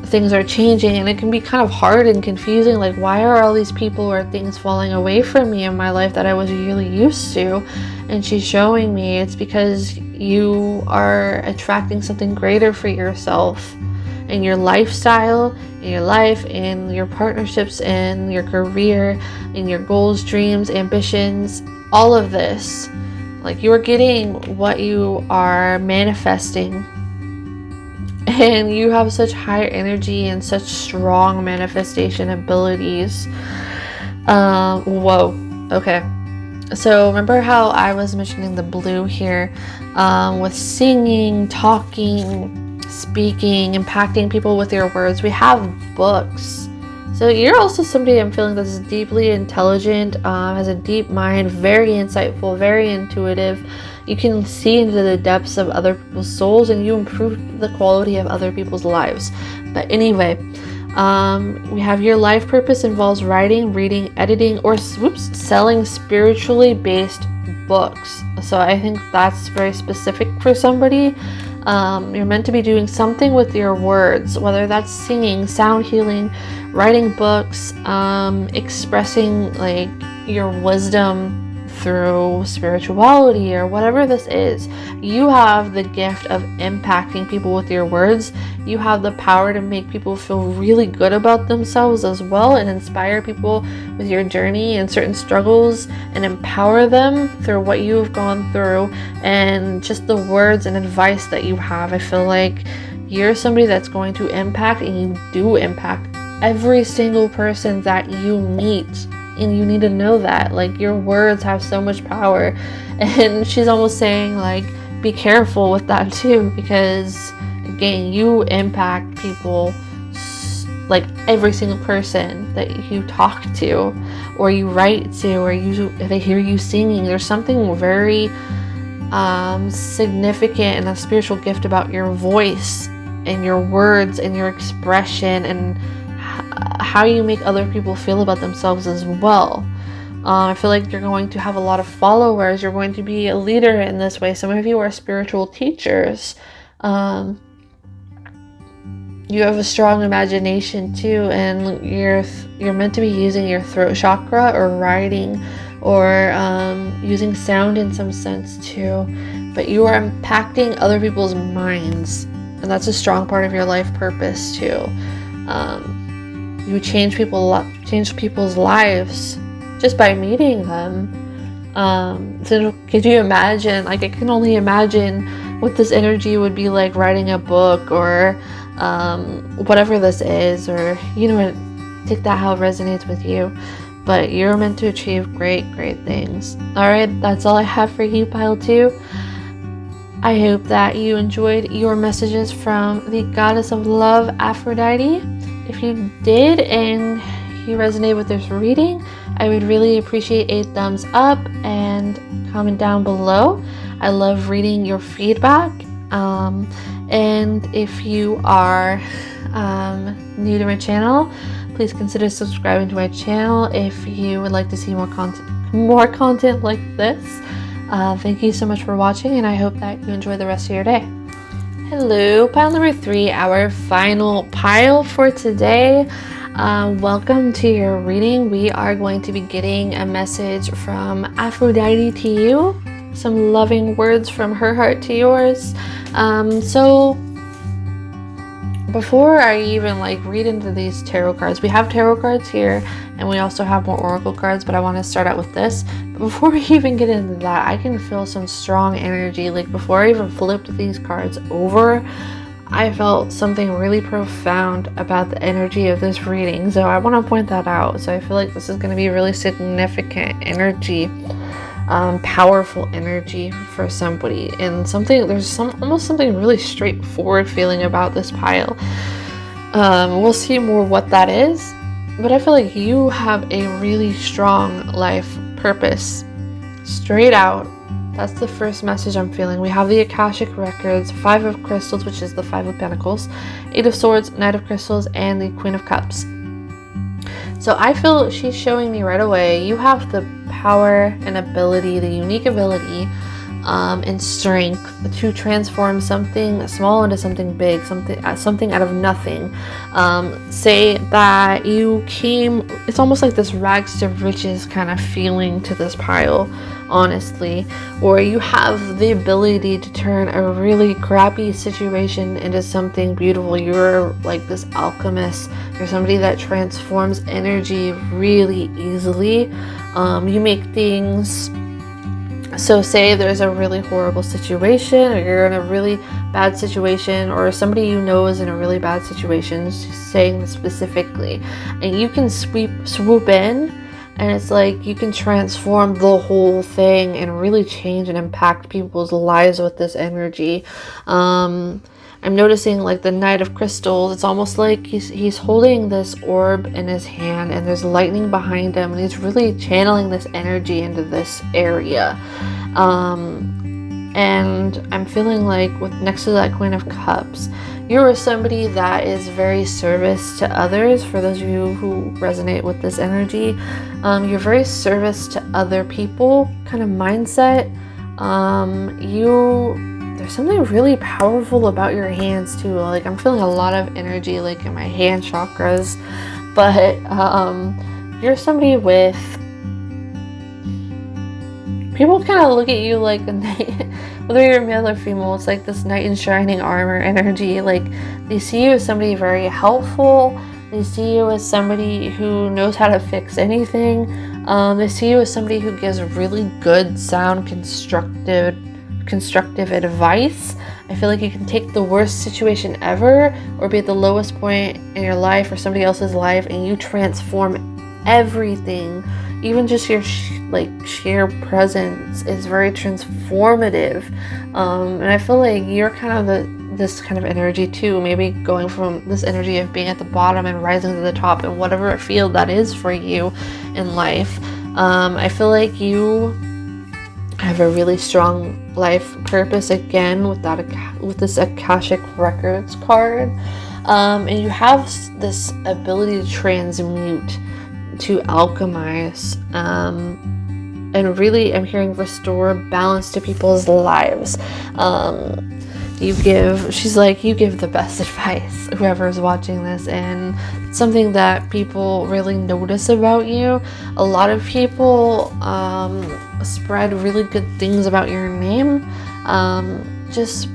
things are changing, and it can be kind of hard and confusing, like why are all these people or things falling away from me in my life that I was really used to. And she's showing me it's because you are attracting something greater for yourself in your lifestyle, in your life, in your partnerships, in your career, in your goals, dreams, ambitions, all of this. Like you are getting what you are manifesting. And you have such higher energy and such strong manifestation abilities. Whoa. Okay. So remember how I was mentioning the blue here, with singing, talking, speaking, impacting people with your words. We have books. So you're also somebody I'm feeling that's deeply intelligent, has a deep mind, very insightful, very intuitive. You can see into the depths of other people's souls, and you improve the quality of other people's lives. But anyway, we have your life purpose involves writing, reading, editing, or selling spiritually based books. So I think that's very specific for somebody. You're meant to be doing something with your words, whether that's singing, sound healing, writing books, expressing like your wisdom through spirituality, or whatever this is. You have the gift of impacting people with your words. You have the power to make people feel really good about themselves as well, and inspire people with your journey and certain struggles, and empower them through what you have gone through, and just the words and advice that you have. I feel like you're somebody that's going to impact, and you do impact every single person that you meet. And you need to know that, like, your words have so much power. And she's almost saying, like, be careful with that too, because again, you impact people, like every single person that you talk to, or you write to, or they hear you singing. There's something very significant and a spiritual gift about your voice and your words and your expression, and how you make other people feel about themselves as well. I feel like you're going to have a lot of followers. You're going to be a leader in this way. Some of you are spiritual teachers. You have a strong imagination too, and you're meant to be using your throat chakra, or writing, or using sound in some sense too. But you are impacting other people's minds, and that's a strong part of your life purpose too. You change people's lives just by meeting them. So could you imagine, like, I can only imagine what this energy would be like writing a book, or whatever this is, or Take that how it resonates with you. But you're meant to achieve great things. Alright, that's all I have for you, pile 2. I hope that you enjoyed your messages from the goddess of love, Aphrodite. If you did and you resonate with this reading, I would really appreciate a thumbs up and comment down below. I love reading your feedback. And if you are new to my channel, please consider subscribing to my channel if you would like to see more content like this. Thank you so much for watching, and I hope that you enjoy the rest of your day. Hello, pile number 3, our final pile for today. Welcome to your reading. We are going to be getting a message from Aphrodite to you, some loving words from her heart to yours. So before I even read into these tarot cards, we have tarot cards here and we also have more oracle cards, but I want to start out with this. But before we even get into that, I can feel some strong energy. Before I even flipped these cards over, I felt something really profound about the energy of this reading. So I want to point that out. So I feel like this is going to be really significant energy, powerful energy for somebody, and there's almost something really straightforward feeling about this pile. We'll see more what that is, but I feel like you have a really strong life purpose. Straight out, that's the first message I'm feeling. We have the Akashic Records, 5 of Crystals, which is the 5 of Pentacles, 8 of Swords, Knight of Crystals, and the Queen of Cups. So I feel she's showing me right away, you have the power and ability, the unique ability and strength to transform something small into something big, something out of nothing. Say that you came, it's almost like this rags to riches kind of feeling to this pile, honestly, or you have the ability to turn a really crappy situation into something beautiful. You're like this alchemist. You're somebody that transforms energy really easily. You make things, so say there's a really horrible situation, or you're in a really bad situation, or somebody you know is in a really bad situation, just saying this specifically, and you can swoop in, and it's like you can transform the whole thing and really change and impact people's lives with this energy. I'm noticing the Knight of Crystals, it's almost like he's holding this orb in his hand and there's lightning behind him, and he's really channeling this energy into this area. And I'm feeling with next to that Queen of Cups, you're somebody that is very service to others. For those of you who resonate with this energy, you're very service to other people kind of mindset. There's something really powerful about your hands too. I'm feeling a lot of energy in my hand chakras, but you're somebody with, people kind of look at you like a knight, whether you're male or female, it's like this knight in shining armor energy. They see you as somebody very helpful. They see you as somebody who knows how to fix anything. They see you as somebody who gives really good, sound, constructive advice. I feel like you can take the worst situation ever, or be at the lowest point in your life or somebody else's life, and you transform everything. Even just your sheer presence is very transformative. And I feel like you're kind of this kind of energy too, maybe going from this energy of being at the bottom and rising to the top in whatever field that is for you in life. I feel like you have a really strong life purpose, again with this Akashic Records card, and you have this ability to transmute, to alchemize, and really I'm hearing restore balance to people's lives. You give the best advice, whoever's watching this, and it's something that people really notice about you. A lot of people spread really good things about your name, just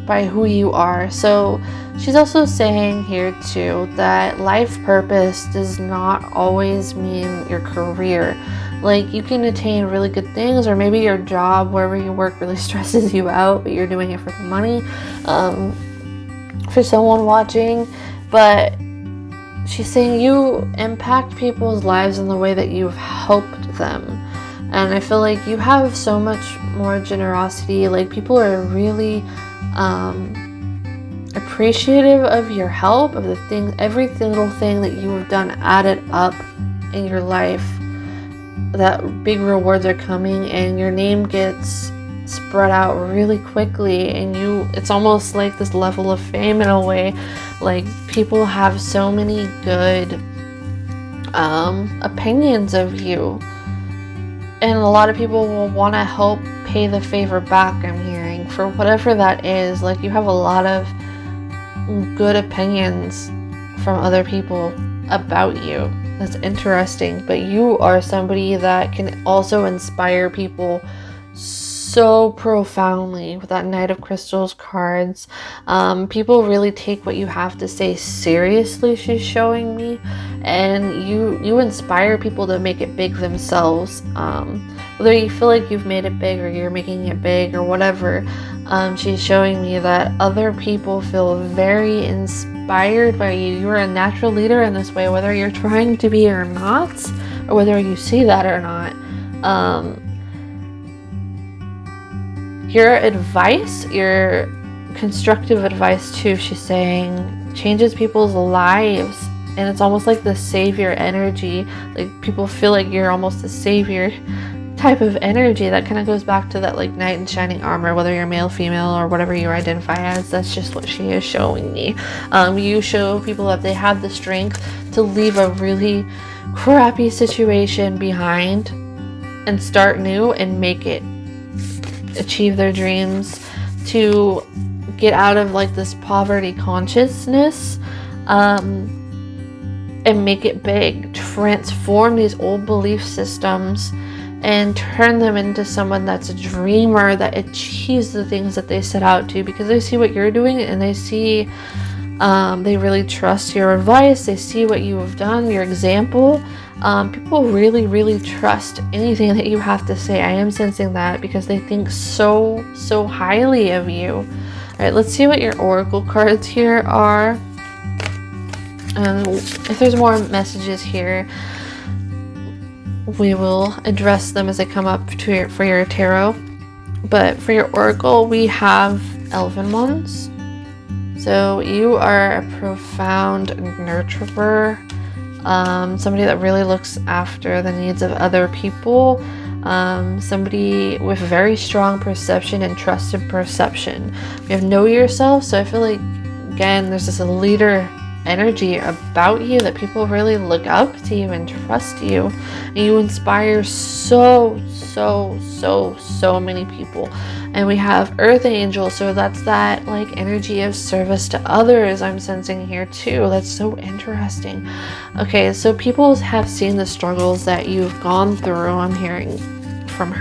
by who you are. So she's also saying here too that life purpose does not always mean your career. You can attain really good things, or maybe your job, wherever you work, really stresses you out, but you're doing it for the money, for someone watching. But she's saying you impact people's lives in the way that you've helped them. And I feel like you have so much more generosity. Like, people are really appreciative of your help, of the thing, every little thing that you have done added up in your life. That big rewards are coming, and your name gets spread out really quickly, and it's almost like this level of fame in a way. Like, people have so many good opinions of you, and a lot of people will want to help pay the favor back, I'm hearing, for whatever that is. Like, you have a lot of good opinions from other people about you. That's interesting. But you are somebody that can also inspire people so profoundly with that Knight of Crystals cards. People really take what you have to say seriously, she's showing me, and you inspire people to make it big themselves. Whether you feel like you've made it big or you're making it big or whatever, she's showing me that other people feel very inspired by you. You're a natural leader in this way, whether you're trying to be or not, or whether you see that or not. Your advice, your constructive advice too, she's saying, changes people's lives. And it's almost like the savior energy. Like, people feel like you're almost the savior type of energy. That kind of goes back to that, like, knight in shining armor, whether you're male, female, or whatever you identify as. That's just what she is showing me. You show people that they have the strength to leave a really crappy situation behind and start new and make it, achieve their dreams, to get out of like this poverty consciousness, and make it big, transform these old belief systems and turn them into someone that's a dreamer that achieves the things that they set out to, because they see what you're doing and they see, they really trust your advice. They see what you have done, your example. People really, really trust anything that you have to say. I am sensing that, because they think so highly of you. All right, let's see what your oracle cards here are. If there's more messages here, we will address them as they come up for your tarot. But for your oracle, we have elven ones. So you are a profound nurturer, somebody that really looks after the needs of other people, somebody with very strong perception and trusted perception. We have know yourself, so I feel like, again, there's this leader energy about you that people really look up to you and trust you, and you inspire so many people. And we have earth angel, so that's that like energy of service to others I'm sensing here too. That's so interesting. Okay, so people have seen the struggles that you've gone through. I'm hearing from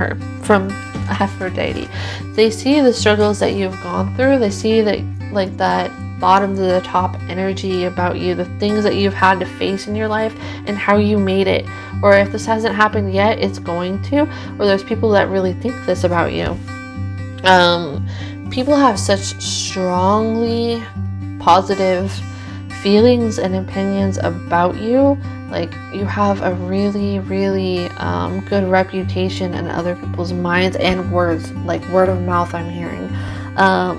Aphrodite. They see the struggles that you've gone through. They see that, like, that bottom to the top energy about you, the things that you've had to face in your life and how you made it. Or if this hasn't happened yet, it's going to. Or there's people that really think this about you. People have such strongly positive feelings and opinions about you. Like, you have a really good reputation in other people's minds and words, like word of mouth I'm hearing.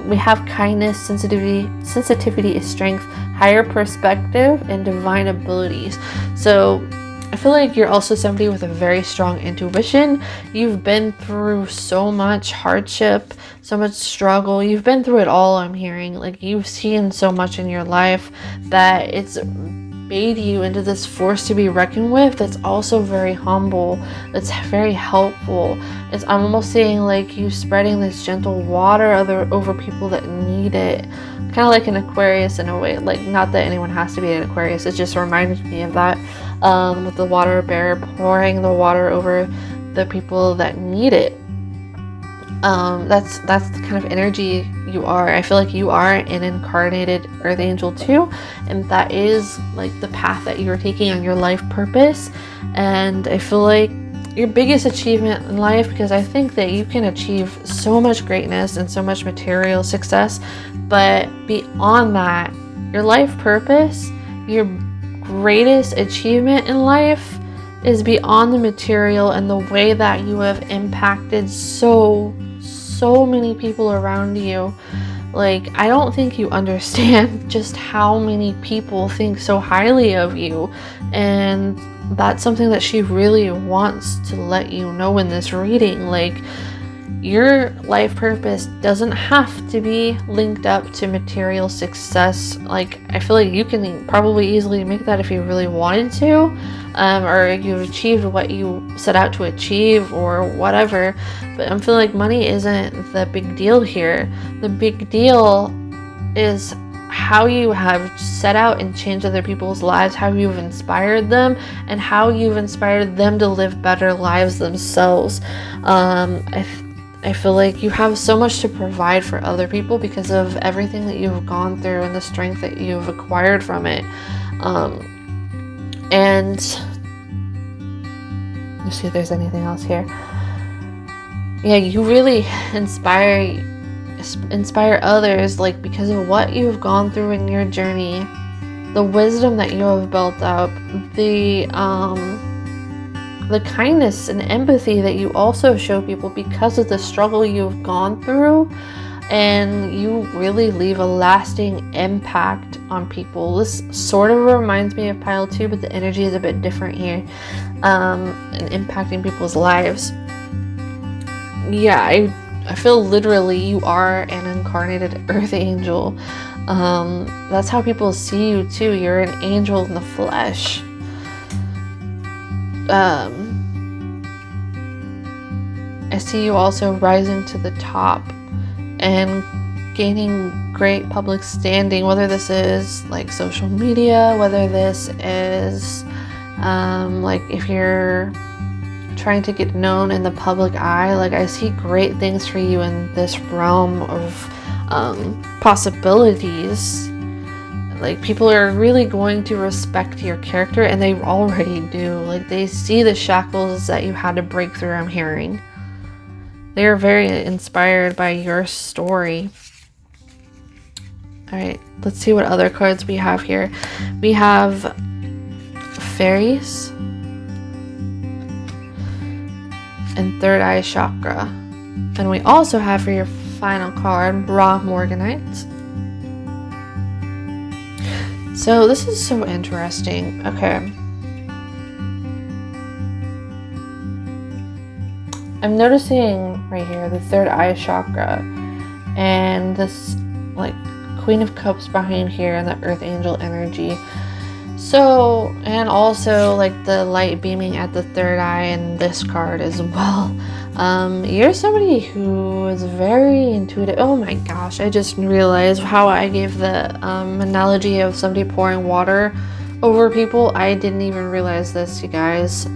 We have kindness, sensitivity is strength, higher perspective, and divine abilities. So I feel like you're also somebody with a very strong intuition. You've been through so much hardship, so much struggle. You've been through it all, I'm hearing. Like, you've seen so much in your life that it's made you into this force to be reckoned with, that's also very humble, that's very helpful. I'm almost seeing like you spreading this gentle water over people that need it, kind of like an Aquarius in a way. Like, not that anyone has to be an Aquarius, it just reminded me of that, with the water bearer pouring the water over the people that need it. That's the kind of energy you are. I feel like you are an incarnated earth angel too, and that is like the path that you're taking on your life purpose. And I feel like your biggest achievement in life, because I think that you can achieve so much greatness and so much material success, but beyond that, your life purpose, your greatest achievement in life is beyond the material and the way that you have impacted so many people around you. Like, I don't think you understand just how many people think so highly of you, and that's something that she really wants to let you know in this reading. Like, your life purpose doesn't have to be linked up to material success. Like, I feel like you can probably easily make that if you really wanted to, or you've achieved what you set out to achieve or whatever. But I'm feeling like money isn't the big deal here. The big deal is how you have set out and changed other people's lives, how you've inspired them, and how you've inspired them to live better lives themselves. I feel like you have so much to provide for other people because of everything that you've gone through and the strength that you've acquired from it. And let's see if there's anything else here. Yeah, you really inspire others, like, because of what you've gone through in your journey, the wisdom that you have built up, the kindness and empathy that you also show people because of the struggle you've gone through, and you really leave a lasting impact on people. This sort of reminds me of pile 2, but the energy is a bit different here, and impacting people's lives. Yeah, I feel literally you are an incarnated earth angel. That's how people see you too. You're an angel in the flesh. I see you also rising to the top and gaining great public standing, whether this is like social media, whether this is like if you're trying to get known in the public eye. Like, I see great things for you in this realm of possibilities. Like, people are really going to respect your character, and they already do. Like, they see the shackles that you had to break through, I'm hearing. They are very inspired by your story. Alright, let's see what other cards we have here. We have fairies and third eye chakra. And we also have for your final card, raw morganite. So this is so interesting. Okay. I'm noticing right here the third eye chakra and this like Queen of Cups behind here and the Earth Angel energy. So, and also like the light beaming at the third eye in this card as well. You're somebody who is very intuitive. Oh my gosh, I just realized how I gave the analogy of somebody pouring water over people. I didn't even realize this, you guys.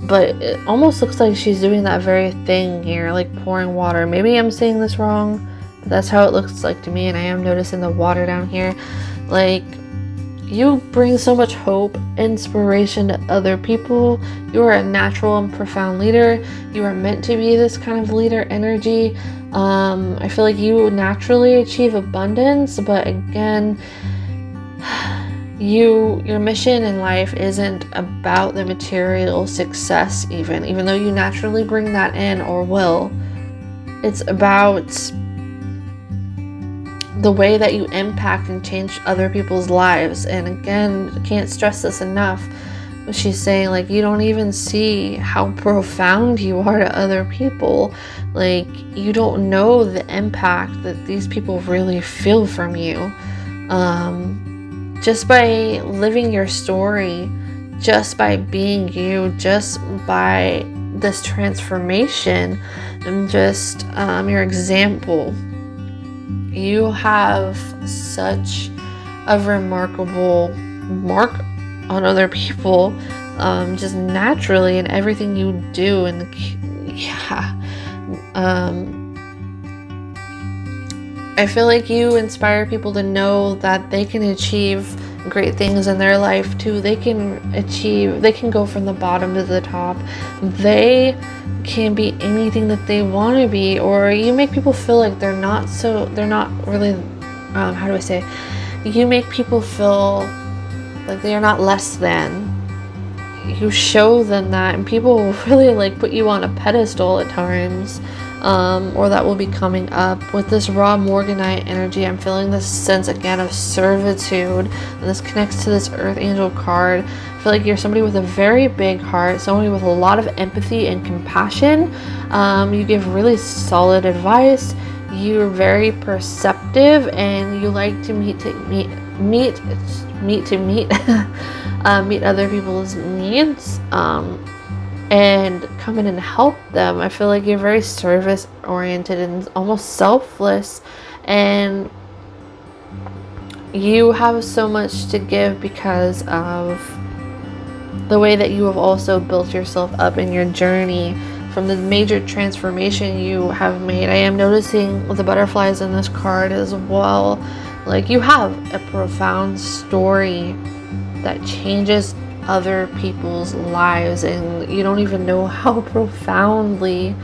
But it almost looks like she's doing that very thing here, like pouring water. Maybe I'm saying this wrong, but that's how it looks like to me, and I am noticing the water down here. Like, you bring so much hope, inspiration to other people. You are a natural and profound leader. You are meant to be this kind of leader energy. I feel like you naturally achieve abundance, but again, your mission in life isn't about the material success even though you naturally bring that in or will. It's about the way that you impact and change other people's lives. And again, I can't stress this enough. She's saying, like, you don't even see how profound you are to other people. Like, you don't know the impact that these people really feel from you. Just by living your story, just by being you, just by this transformation, and just your example. You have such a remarkable mark on other people, just naturally in everything you do. And yeah, I feel like you inspire people to know that they can achieve great things in their life too. They can go from the bottom to the top. They can be anything that they want to be. Or you make people feel like they're not really, how do I say, you make people feel Like, they are not less than. You show them that, and people will really like put you on a pedestal at times, or that will be coming up. With this raw Morganite energy, I'm feeling this sense again of servitude, and this connects to this Earth Angel card. I feel like you're somebody with a very big heart, somebody with a lot of empathy and compassion. You give really solid advice. You're very perceptive, and you like to meet other people's needs, and come in and help them. I feel like you're very service oriented and almost selfless, and you have so much to give because of the way that you have also built yourself up in your journey from the major transformation you have made. I am noticing the butterflies in this card as well. Like, you have a profound story that changes other people's lives, and you don't even know how profoundly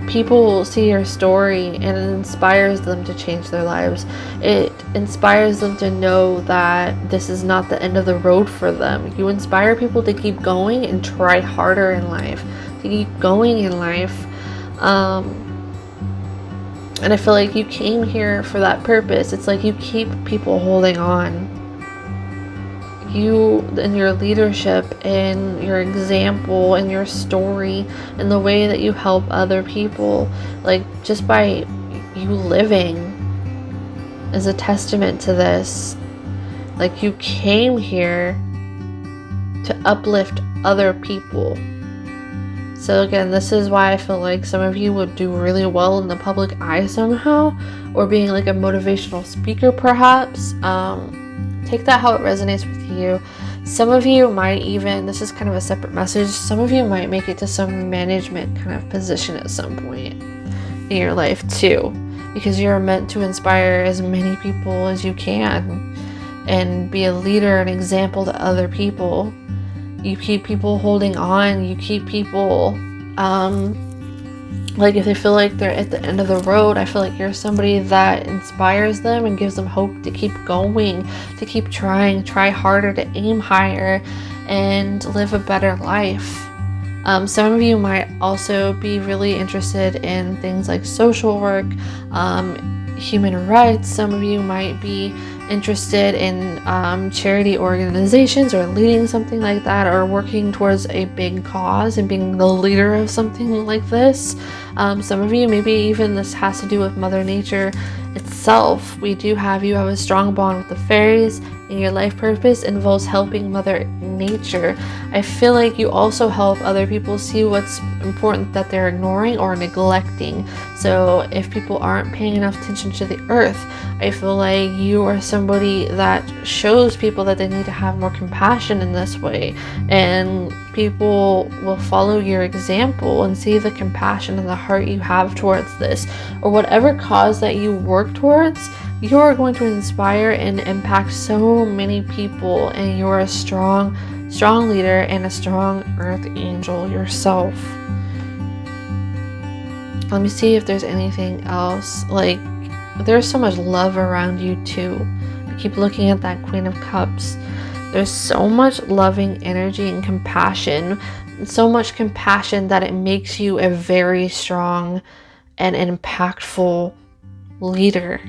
people see your story, and it inspires them to change their lives. It inspires them to know that this is not the end of the road for them. You inspire people to keep going and try harder in life, to keep going in life. And I feel like you came here for that purpose. It's like you keep people holding on. You and your leadership and your example and your story and the way that you help other people, like, just by you living, is a testament to this. Like, you came here to uplift other people. So again, this is why I feel like some of you would do really well in the public eye somehow, or being like a motivational speaker perhaps. Take that how it resonates with you. Some of you might even, this is kind of a separate message, some of you might make it to some management kind of position at some point in your life too, because you're meant to inspire as many people as you can and be a leader, an example to other people. You keep people holding on. You keep people, like, if they feel like they're at the end of the road, I feel like you're somebody that inspires them and gives them hope to keep going, to keep trying, try harder, to aim higher, and live a better life. Some of you might also be really interested in things like social work, human rights. Some of you might be interested in charity organizations, or leading something like that, or working towards a big cause and being the leader of something like this. Some of you, maybe even this has to do with Mother Nature itself. You have a strong bond with the fairies, and your life purpose involves helping Mother Nature. I feel like you also help other people see what's important that they're ignoring or neglecting. So if people aren't paying enough attention to the earth, I feel like you are somebody that shows people that they need to have more compassion in this way, and people will follow your example and see the compassion and the heart you have towards this, or whatever cause that you work towards. You are going to inspire and impact so many people, and you're a strong leader and a strong earth angel yourself. Let me see if there's anything else. Like, there's so much love around you too. I keep looking at that Queen of Cups. There's so much loving energy and compassion, so much compassion that it makes you a very strong and impactful leader.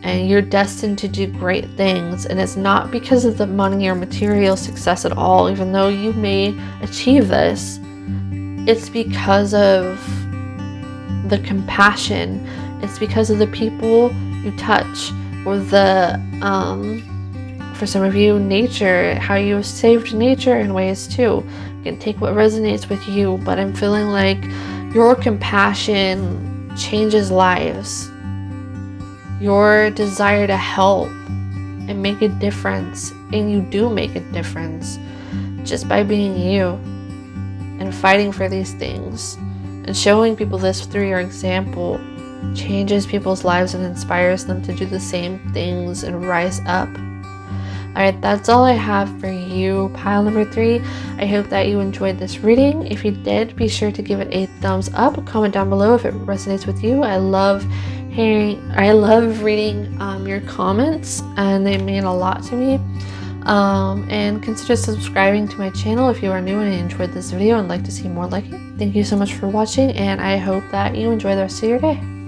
And you're destined to do great things, and it's not because of the money or material success at all, even though you may achieve this. It's because of the compassion. It's because of the people you touch, or the for some of you, nature, how you saved nature in ways too. You can take what resonates with you, but I'm feeling like your compassion changes lives. Your desire to help and make a difference, and you do make a difference just by being you and fighting for these things and showing people this through your example, changes people's lives and inspires them to do the same things and rise up. Alright, that's all I have for you, pile number 3. I hope that you enjoyed this reading. If you did, be sure to give it a thumbs up. Comment down below if it resonates with you. I love Hey, I love reading your comments, and they mean a lot to me. And consider subscribing to my channel if you are new and enjoyed this video and like to see more like it. Thank you so much for watching, and I hope that you enjoy the rest of your day.